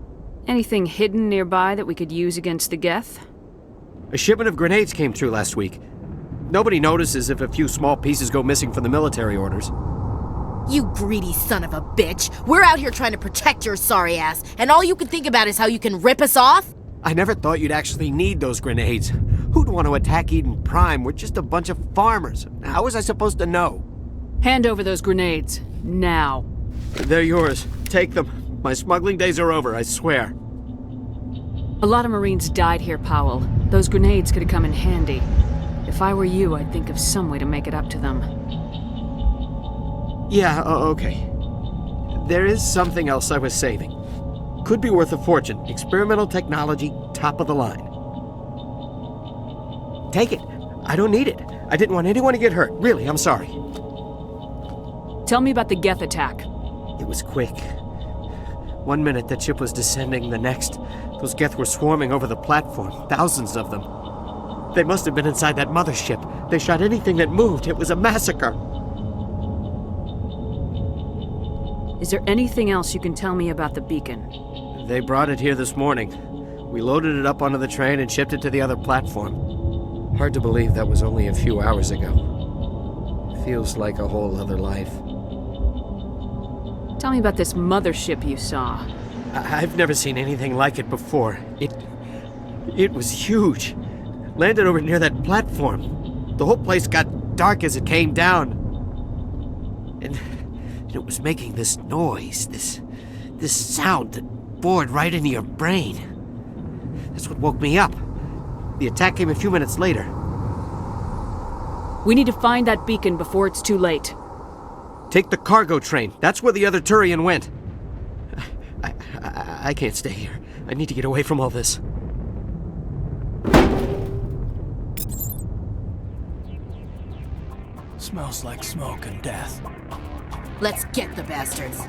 Anything hidden nearby that we could use against the Geth? A shipment of grenades came through last week. Nobody notices if a few small pieces go missing from the military orders. You greedy son of a bitch! We're out here trying to protect your sorry ass, and all you can think about is how you can rip us off? I never thought you'd actually need those grenades. Who'd want to attack Eden Prime? We're just a bunch of farmers. How was I supposed to know? Hand over those grenades. Now. They're yours. Take them. My smuggling days are over, I swear. A lot of Marines died here, Powell. Those grenades could have come in handy. If I were you, I'd think of some way to make it up to them. Yeah, okay. There is something else I was saving. Could be worth a fortune. Experimental technology, top of the line. Take it. I don't need it. I didn't want anyone to get hurt. Really, I'm sorry. Tell me about the Geth attack. It was quick. 1 minute that ship was descending, the next, those Geth were swarming over the platform. Thousands of them. They must have been inside that mothership. They shot anything that moved. It was a massacre. Is there anything else you can tell me about the beacon? They brought it here this morning. We loaded it up onto the train and shipped it to the other platform. Hard to believe that was only a few hours ago. Feels like a whole other life. Tell me about this mothership you saw. I've never seen anything like it before. It was huge. Landed over near that platform. The whole place got dark as it came down. And it was making this noise, this sound that bored right into your brain. That's what woke me up. The attack came a few minutes later. We need to find that beacon before it's too late. Take the cargo train. That's where the other Turian went. I can't stay here. I need to get away from all this. Smells like smoke and death. Let's get the bastards.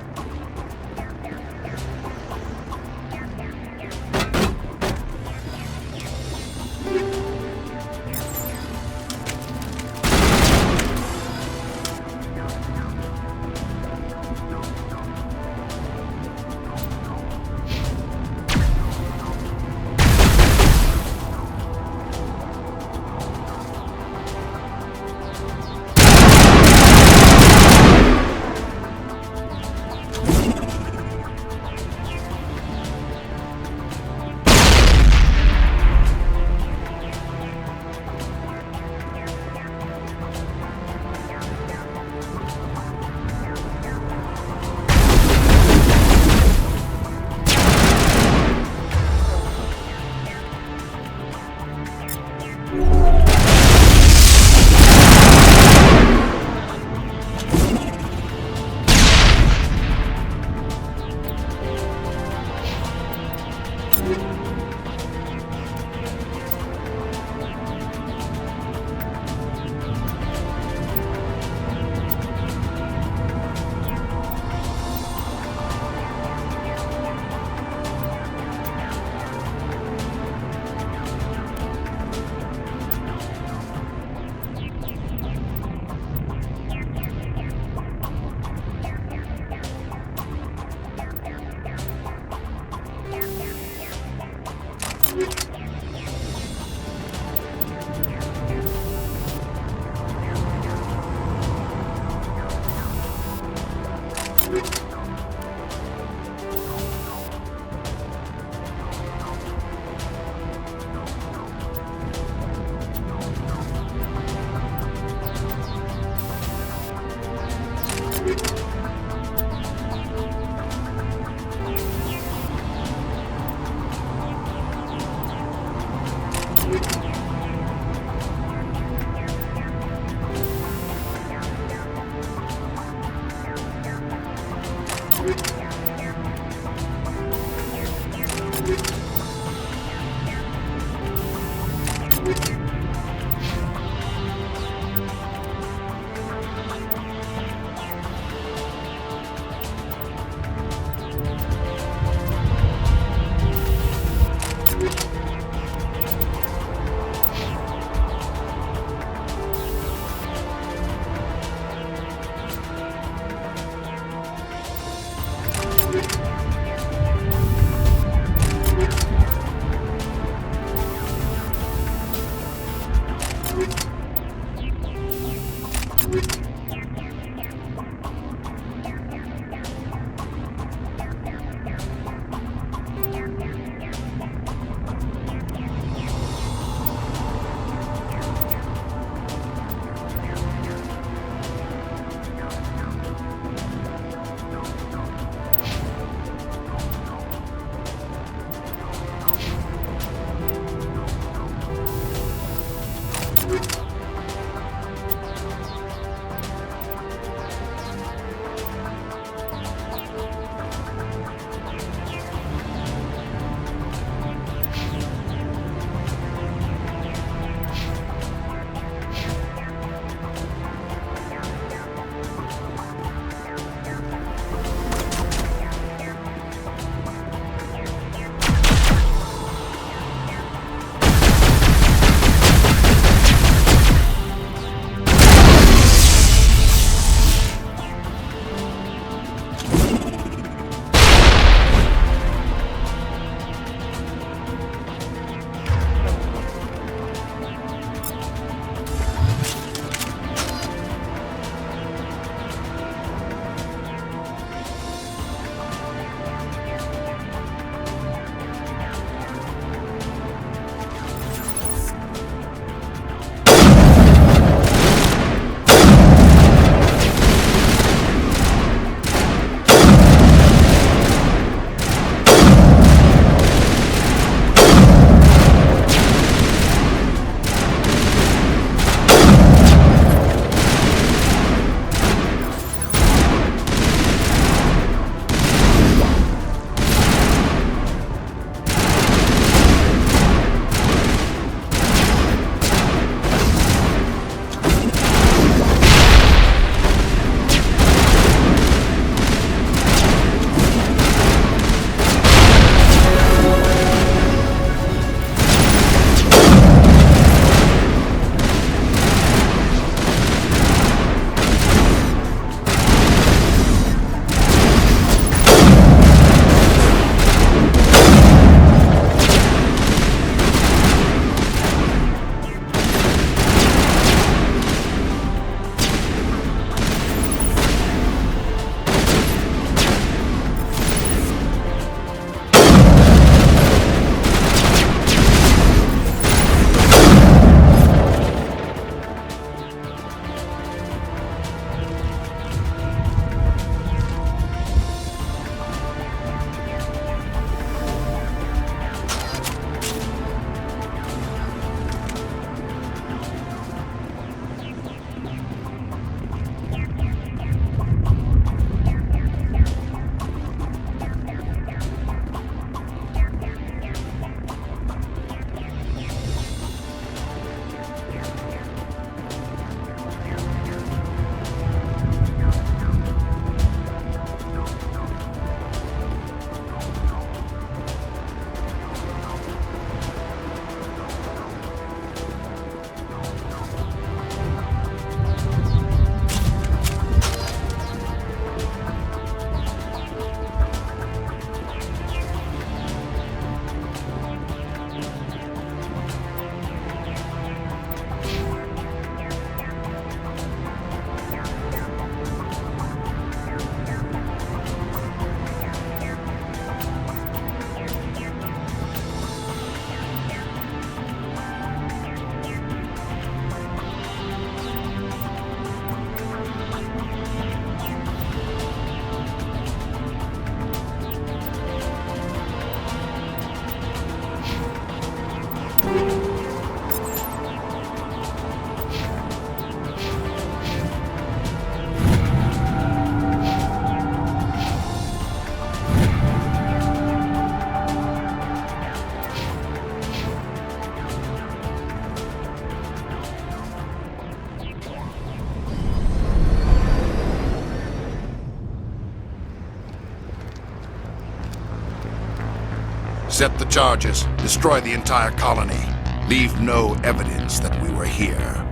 Set the charges. Destroy the entire colony. Leave no evidence that we were here.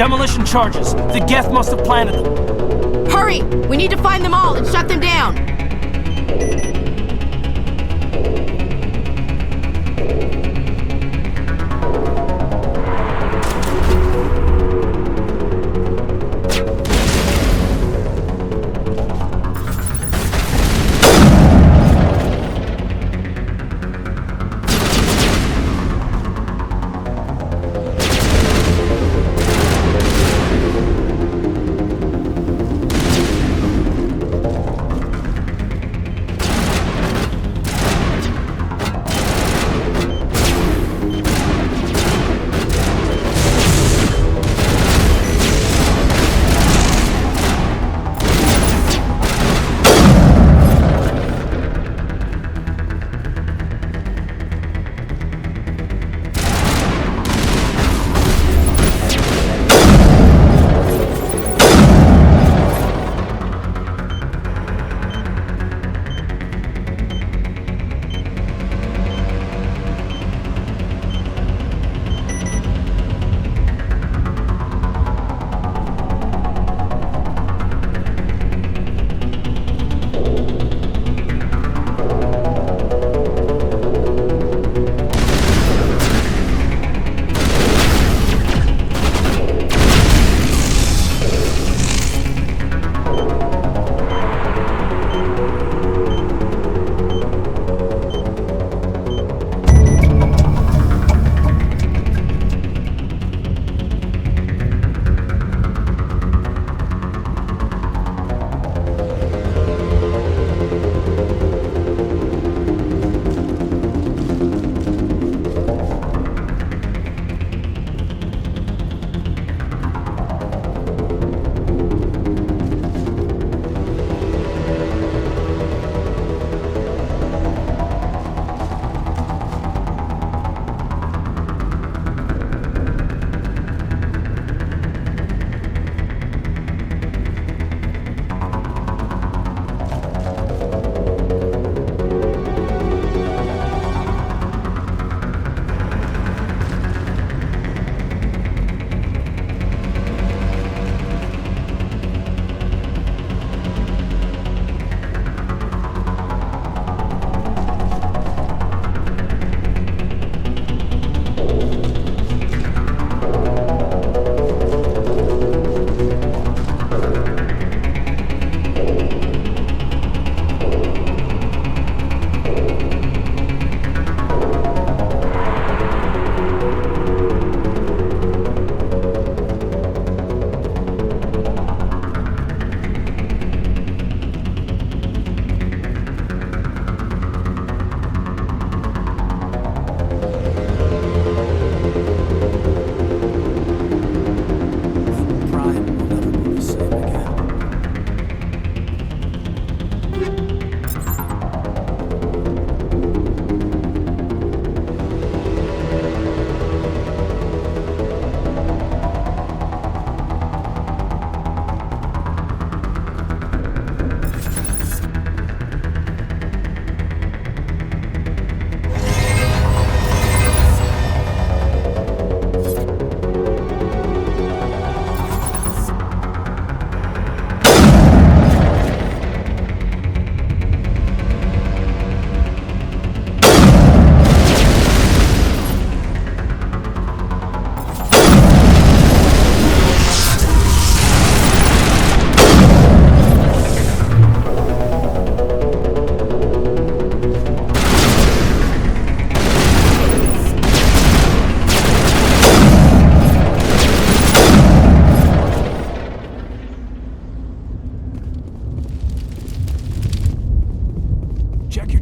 Demolition charges. The Geth must have planted them. Hurry! We need to find them all and shut them down!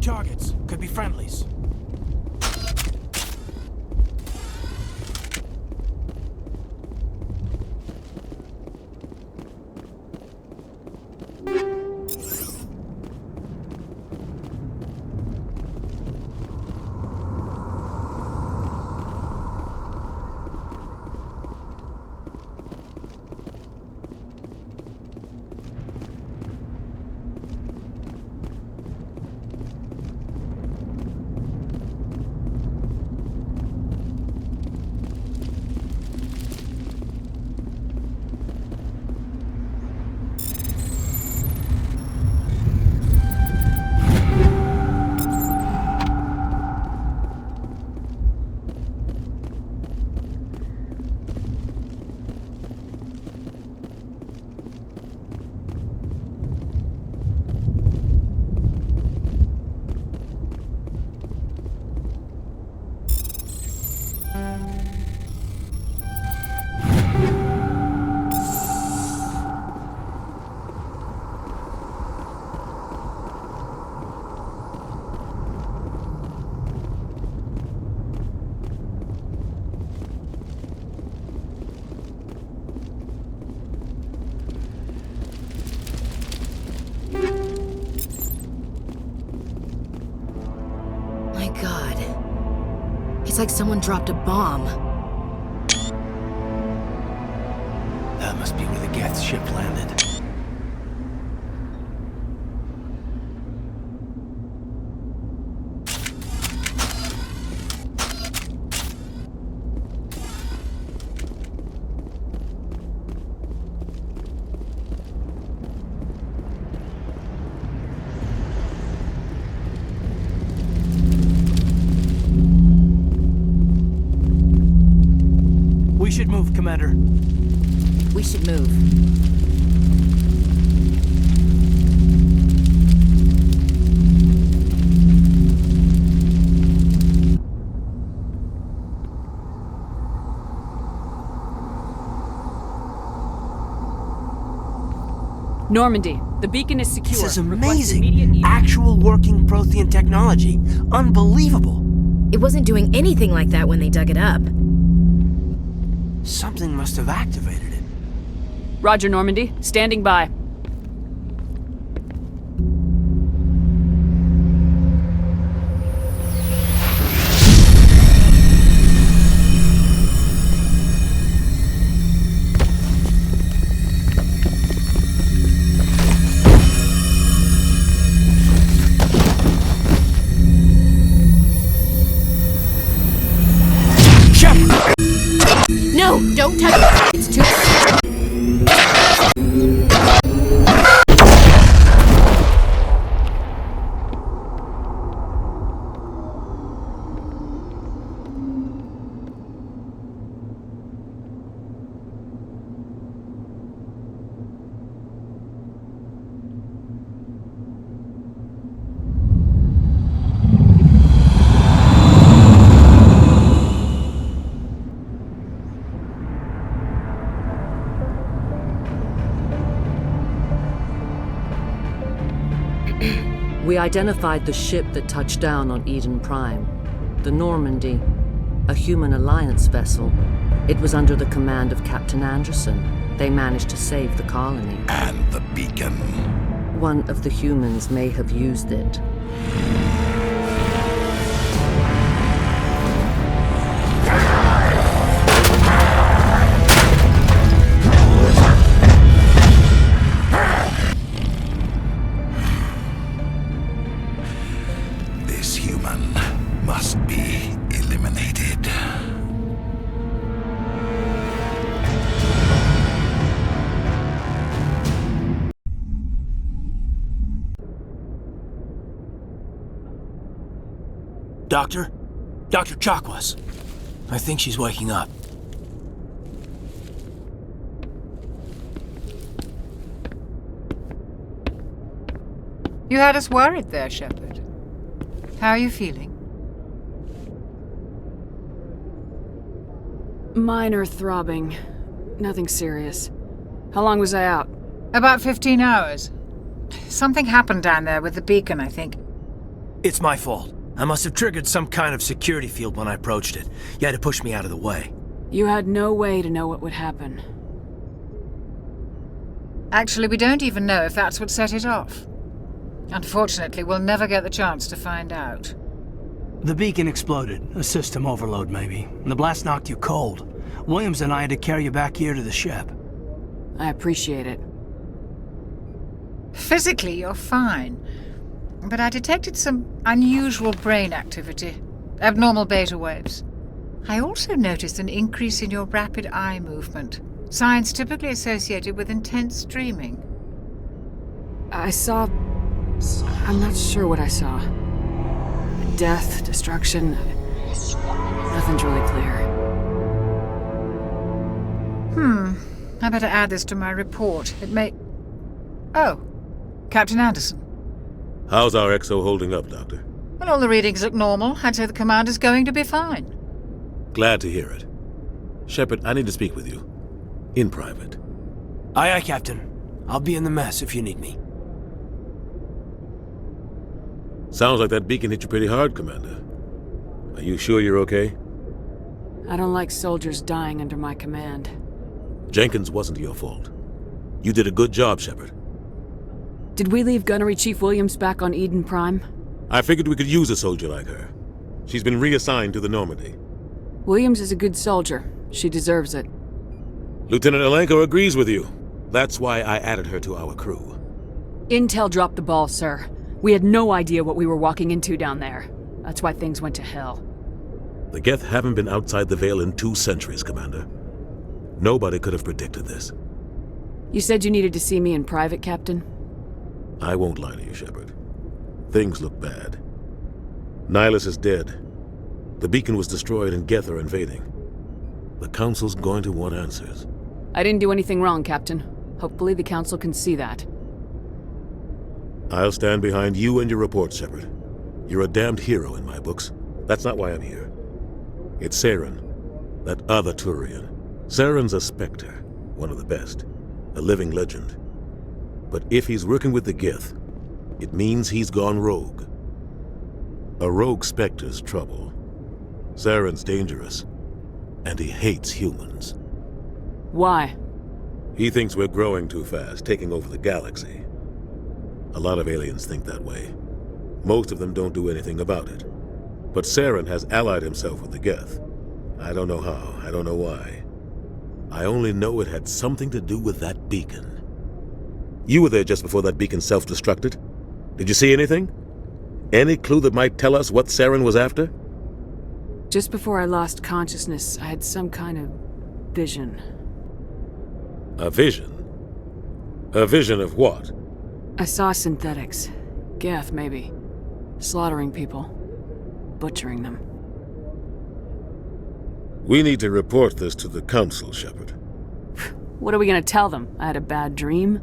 your targets. Could be friendlies. It's like someone dropped a bomb. That must be where the Geth ship landed. We should move, Commander. We should move. Normandy, the beacon is secure. This is amazing. Actual working Prothean technology. Unbelievable. It wasn't doing anything like that when they dug it up. Something must have activated it. Roger, Normandy. Standing by. No, don't touch it. It's too... We identified the ship that touched down on Eden Prime, the Normandy, a human alliance vessel. It was under the command of Captain Anderson. They managed to save the colony. And the beacon. One of the humans may have used it. Doctor? Dr. Chakwas. I think she's waking up. You had us worried there, Shepard. How are you feeling? Minor throbbing. Nothing serious. How long was I out? About 15 hours. Something happened down there with the beacon, I think. It's my fault. I must have triggered some kind of security field when I approached it. You had to push me out of the way. You had no way to know what would happen. Actually, we don't even know if that's what set it off. Unfortunately, we'll never get the chance to find out. The beacon exploded. A system overload, maybe. And the blast knocked you cold. Williams and I had to carry you back here to the ship. I appreciate it. Physically, you're fine. But I detected some unusual brain activity. Abnormal beta waves. I also noticed an increase in your rapid eye movement. Signs typically associated with intense dreaming. I saw... I'm not sure what I saw. Death, destruction... Nothing's really clear. I better add this to my report. It may... Oh, Captain Anderson. How's our XO holding up, Doctor? Well, all the readings look normal. I'd say the commander's going to be fine. Glad to hear it. Shepard, I need to speak with you. In private. Aye, aye, Captain. I'll be in the mess if you need me. Sounds like that beacon hit you pretty hard, Commander. Are you sure you're okay? I don't like soldiers dying under my command. Jenkins wasn't your fault. You did a good job, Shepard. Did we leave Gunnery Chief Williams back on Eden Prime? I figured we could use a soldier like her. She's been reassigned to the Normandy. Williams is a good soldier. She deserves it. Lieutenant Alenko agrees with you. That's why I added her to our crew. Intel dropped the ball, sir. We had no idea what we were walking into down there. That's why things went to hell. The Geth haven't been outside the Veil in 2 centuries, Commander. Nobody could have predicted this. You said you needed to see me in private, Captain? I won't lie to you, Shepard. Things look bad. Nihilus is dead. The beacon was destroyed and Geth are invading. The Council's going to want answers. I didn't do anything wrong, Captain. Hopefully the Council can see that. I'll stand behind you and your report, Shepard. You're a damned hero in my books. That's not why I'm here. It's Saren, that other Turian. Saren's a Spectre, one of the best, a living legend. But if he's working with the Geth, it means he's gone rogue. A rogue Spectre's trouble. Saren's dangerous, and he hates humans. Why? He thinks we're growing too fast, taking over the galaxy. A lot of aliens think that way. Most of them don't do anything about it. But Saren has allied himself with the Geth. I don't know how, I don't know why. I only know it had something to do with that beacon. You were there just before that beacon self-destructed. Did you see anything? Any clue that might tell us what Saren was after? Just before I lost consciousness, I had some kind of vision. A vision? A vision of what? I saw synthetics. Geth, maybe. Slaughtering people. Butchering them. We need to report this to the Council, Shepard. What are we gonna tell them? I had a bad dream?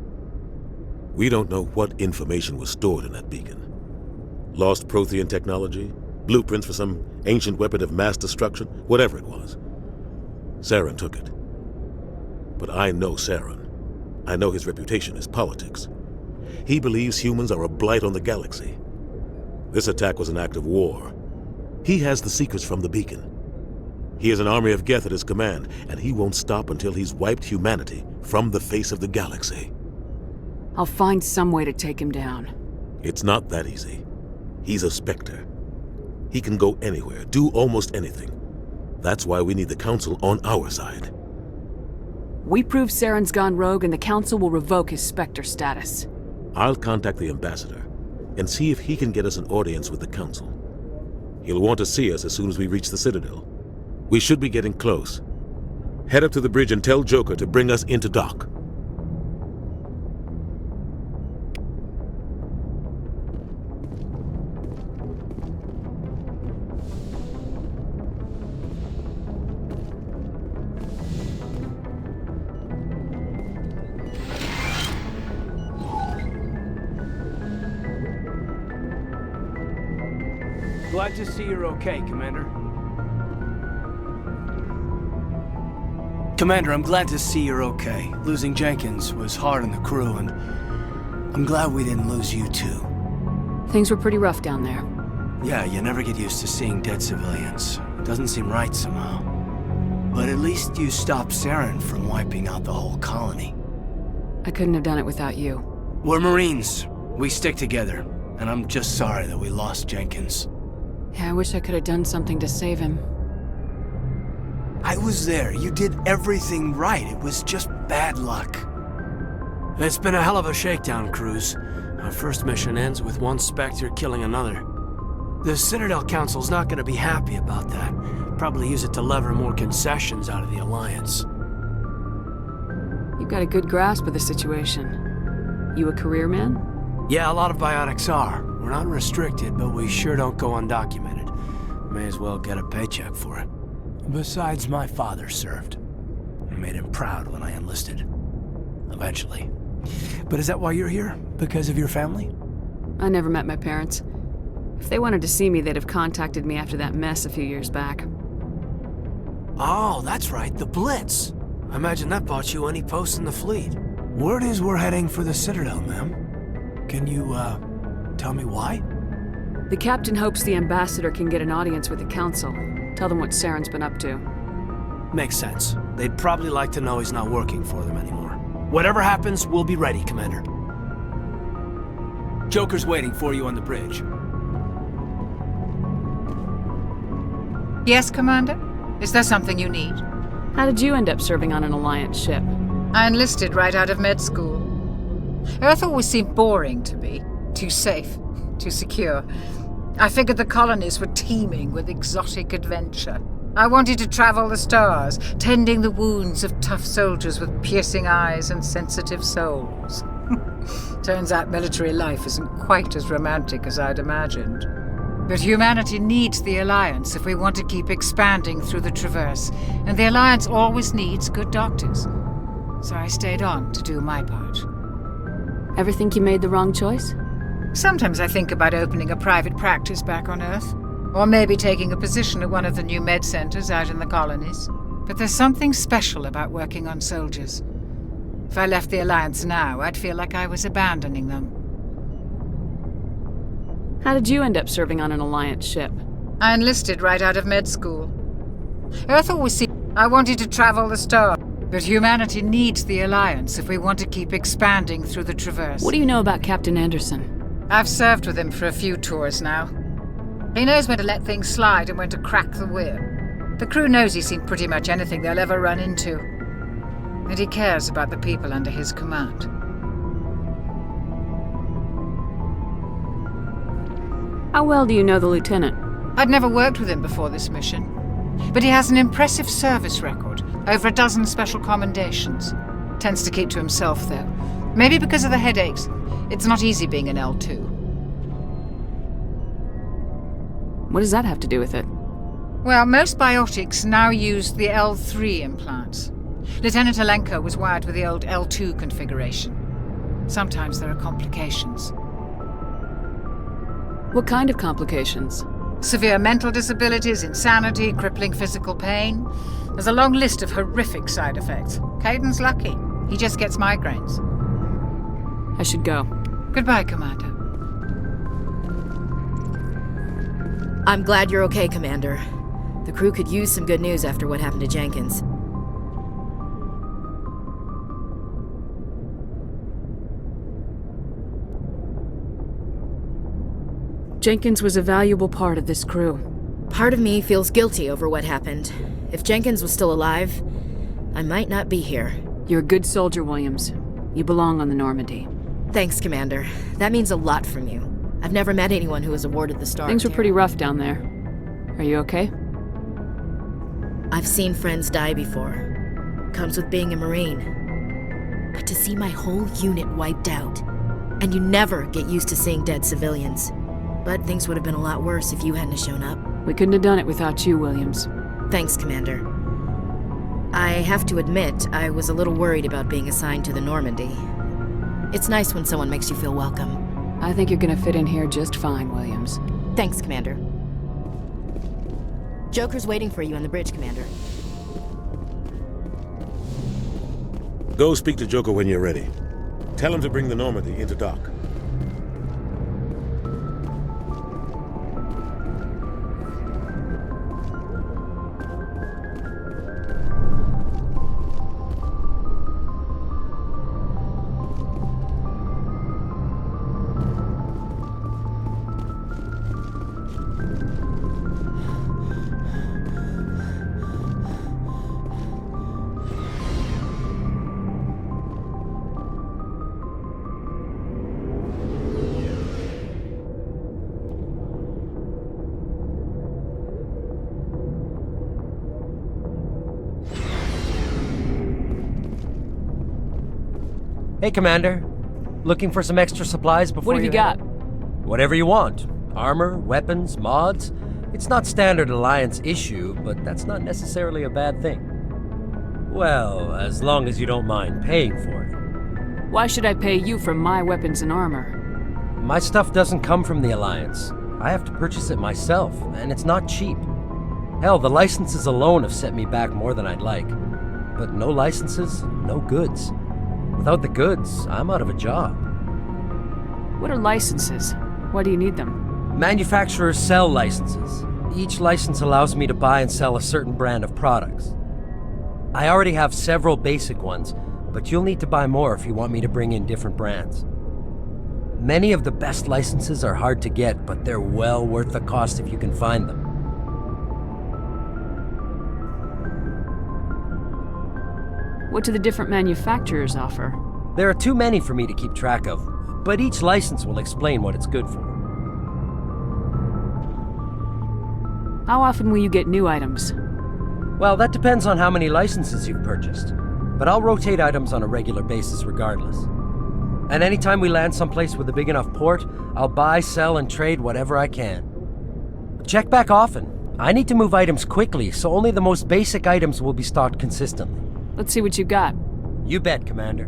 We don't know what information was stored in that beacon. Lost Prothean technology? Blueprints for some ancient weapon of mass destruction? Whatever it was. Saren took it. But I know Saren. I know his reputation is politics. He believes humans are a blight on the galaxy. This attack was an act of war. He has the secrets from the beacon. He has an army of Geth at his command, and he won't stop until he's wiped humanity from the face of the galaxy. I'll find some way to take him down. It's not that easy. He's a Spectre. He can go anywhere, do almost anything. That's why we need the Council on our side. We prove Saren's gone rogue and the Council will revoke his Spectre status. I'll contact the Ambassador and see if he can get us an audience with the Council. He'll want to see us as soon as we reach the Citadel. We should be getting close. Head up to the bridge and tell Joker to bring us into dock. Glad to see you're okay, Commander. Commander, I'm glad to see you're okay. Losing Jenkins was hard on the crew, and I'm glad we didn't lose you too. Things were pretty rough down there. Yeah, you never get used to seeing dead civilians. It doesn't seem right somehow. But at least you stopped Saren from wiping out the whole colony. I couldn't have done it without you. We're Marines. We stick together. And I'm just sorry that we lost Jenkins. Yeah, I wish I could have done something to save him. I was there. You did everything right. It was just bad luck. It's been a hell of a shakedown, Cruz. Our first mission ends with one Spectre killing another. The Citadel Council's not gonna be happy about that. Probably use it to lever more concessions out of the Alliance. You've got a good grasp of the situation. You a career man? Yeah, a lot of biotics are. We're not restricted, but we sure don't go undocumented. May as well get a paycheck for it. Besides, my father served. I made him proud when I enlisted. Eventually. But is that why you're here? Because of your family? I never met my parents. If they wanted to see me, they'd have contacted me after that mess a few years back. Oh, that's right, the Blitz. I imagine that bought you any post in the fleet. Word is we're heading for the Citadel, ma'am. Can you, tell me why? The captain hopes the ambassador can get an audience with the council. Tell them what Saren's been up to. Makes sense. They'd probably like to know he's not working for them anymore. Whatever happens, we'll be ready, Commander. Joker's waiting for you on the bridge. Yes, Commander? Is there something you need? How did you end up serving on an Alliance ship? I enlisted right out of med school. Earth always seemed boring to me. Too safe, too secure. I figured the colonies were teeming with exotic adventure. I wanted to travel the stars, tending the wounds of tough soldiers with piercing eyes and sensitive souls. Turns out military life isn't quite as romantic as I'd imagined. But humanity needs the Alliance if we want to keep expanding through the Traverse, and the Alliance always needs good doctors. So I stayed on to do my part. Ever think you made the wrong choice? Sometimes I think about opening a private practice back on Earth, or maybe taking a position at one of the new med centers out in the colonies. But there's something special about working on soldiers. If I left the Alliance now, I'd feel like I was abandoning them. How did you end up serving on an Alliance ship? I enlisted right out of med school. Earth always seemed I wanted to travel the stars, but humanity needs the Alliance if we want to keep expanding through the Traverse. What do you know about Captain Anderson? I've served with him for a few tours now. He knows when to let things slide and when to crack the whip. The crew knows he's seen pretty much anything they'll ever run into. And he cares about the people under his command. How well do you know the lieutenant? I'd never worked with him before this mission. But he has an impressive service record, over a dozen special commendations. Tends to keep to himself, though. Maybe because of the headaches. It's not easy being an L2. What does that have to do with it? Well, most biotics now use the L3 implants. Lieutenant Alenko was wired with the old L2 configuration. Sometimes there are complications. What kind of complications? Severe mental disabilities, insanity, crippling physical pain. There's a long list of horrific side effects. Caden's lucky. He just gets migraines. I should go. Goodbye, Commander. I'm glad you're okay, Commander. The crew could use some good news after what happened to Jenkins. Jenkins was a valuable part of this crew. Part of me feels guilty over what happened. If Jenkins was still alive, I might not be here. You're a good soldier, Williams. You belong on the Normandy. Thanks, Commander. That means a lot from you. I've never met anyone who was awarded the star. Things were pretty rough down there. Are you okay? I've seen friends die before. Comes with being a Marine. But to see my whole unit wiped out, and you never get used to seeing dead civilians. But things would have been a lot worse if you hadn't shown up. We couldn't have done it without you, Williams. Thanks, Commander. I have to admit, I was a little worried about being assigned to the Normandy. It's nice when someone makes you feel welcome. I think you're gonna fit in here just fine, Williams. Thanks, Commander. Joker's waiting for you on the bridge, Commander. Go speak to Joker when you're ready. Tell him to bring the Normandy into dock. Hey, Commander. Looking for some extra supplies before What have you got? Whatever you want. Armor, weapons, mods. It's not standard Alliance issue, but that's not necessarily a bad thing. Well, as long as you don't mind paying for it. Why should I pay you for my weapons and armor? My stuff doesn't come from the Alliance. I have to purchase it myself, and it's not cheap. Hell, the licenses alone have set me back more than I'd like. But no licenses, no goods. Without the goods, I'm out of a job. What are licenses? Why do you need them? Manufacturers sell licenses. Each license allows me to buy and sell a certain brand of products. I already have several basic ones, but you'll need to buy more if you want me to bring in different brands. Many of the best licenses are hard to get, but they're well worth the cost if you can find them. What do the different manufacturers offer? There are too many for me to keep track of, but each license will explain what it's good for. How often will you get new items? Well, that depends on how many licenses you've purchased, but I'll rotate items on a regular basis regardless. And anytime we land someplace with a big enough port, I'll buy, sell, and trade whatever I can. Check back often. I need to move items quickly, so only the most basic items will be stocked consistently. Let's see what you got. You bet, Commander.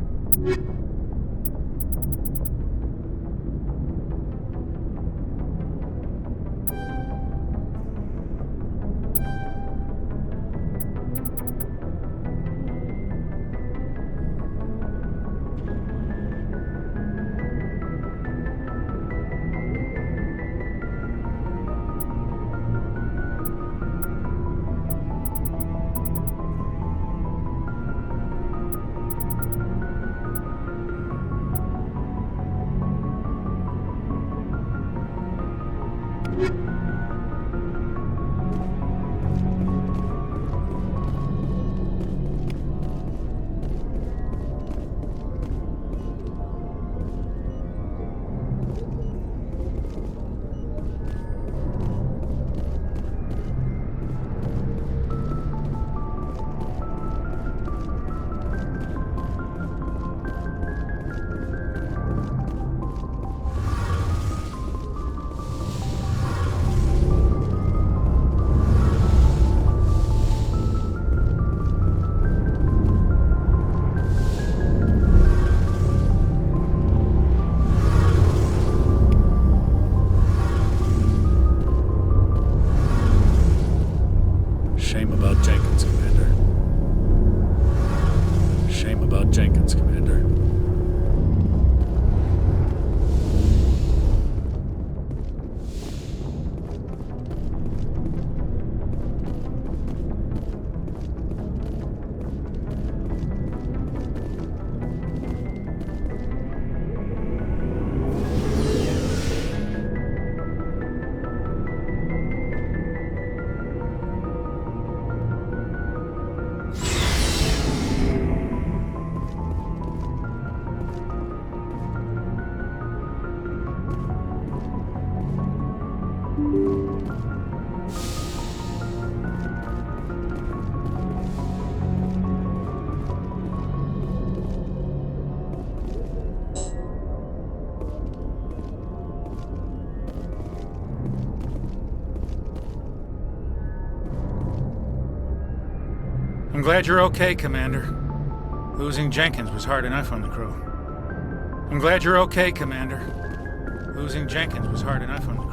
Shame about Jenkins, Commander. Shame about Jenkins, Commander. I'm glad you're okay, Commander. Losing Jenkins was hard enough on the crew. I'm glad you're okay, Commander. Losing Jenkins was hard enough on the crew.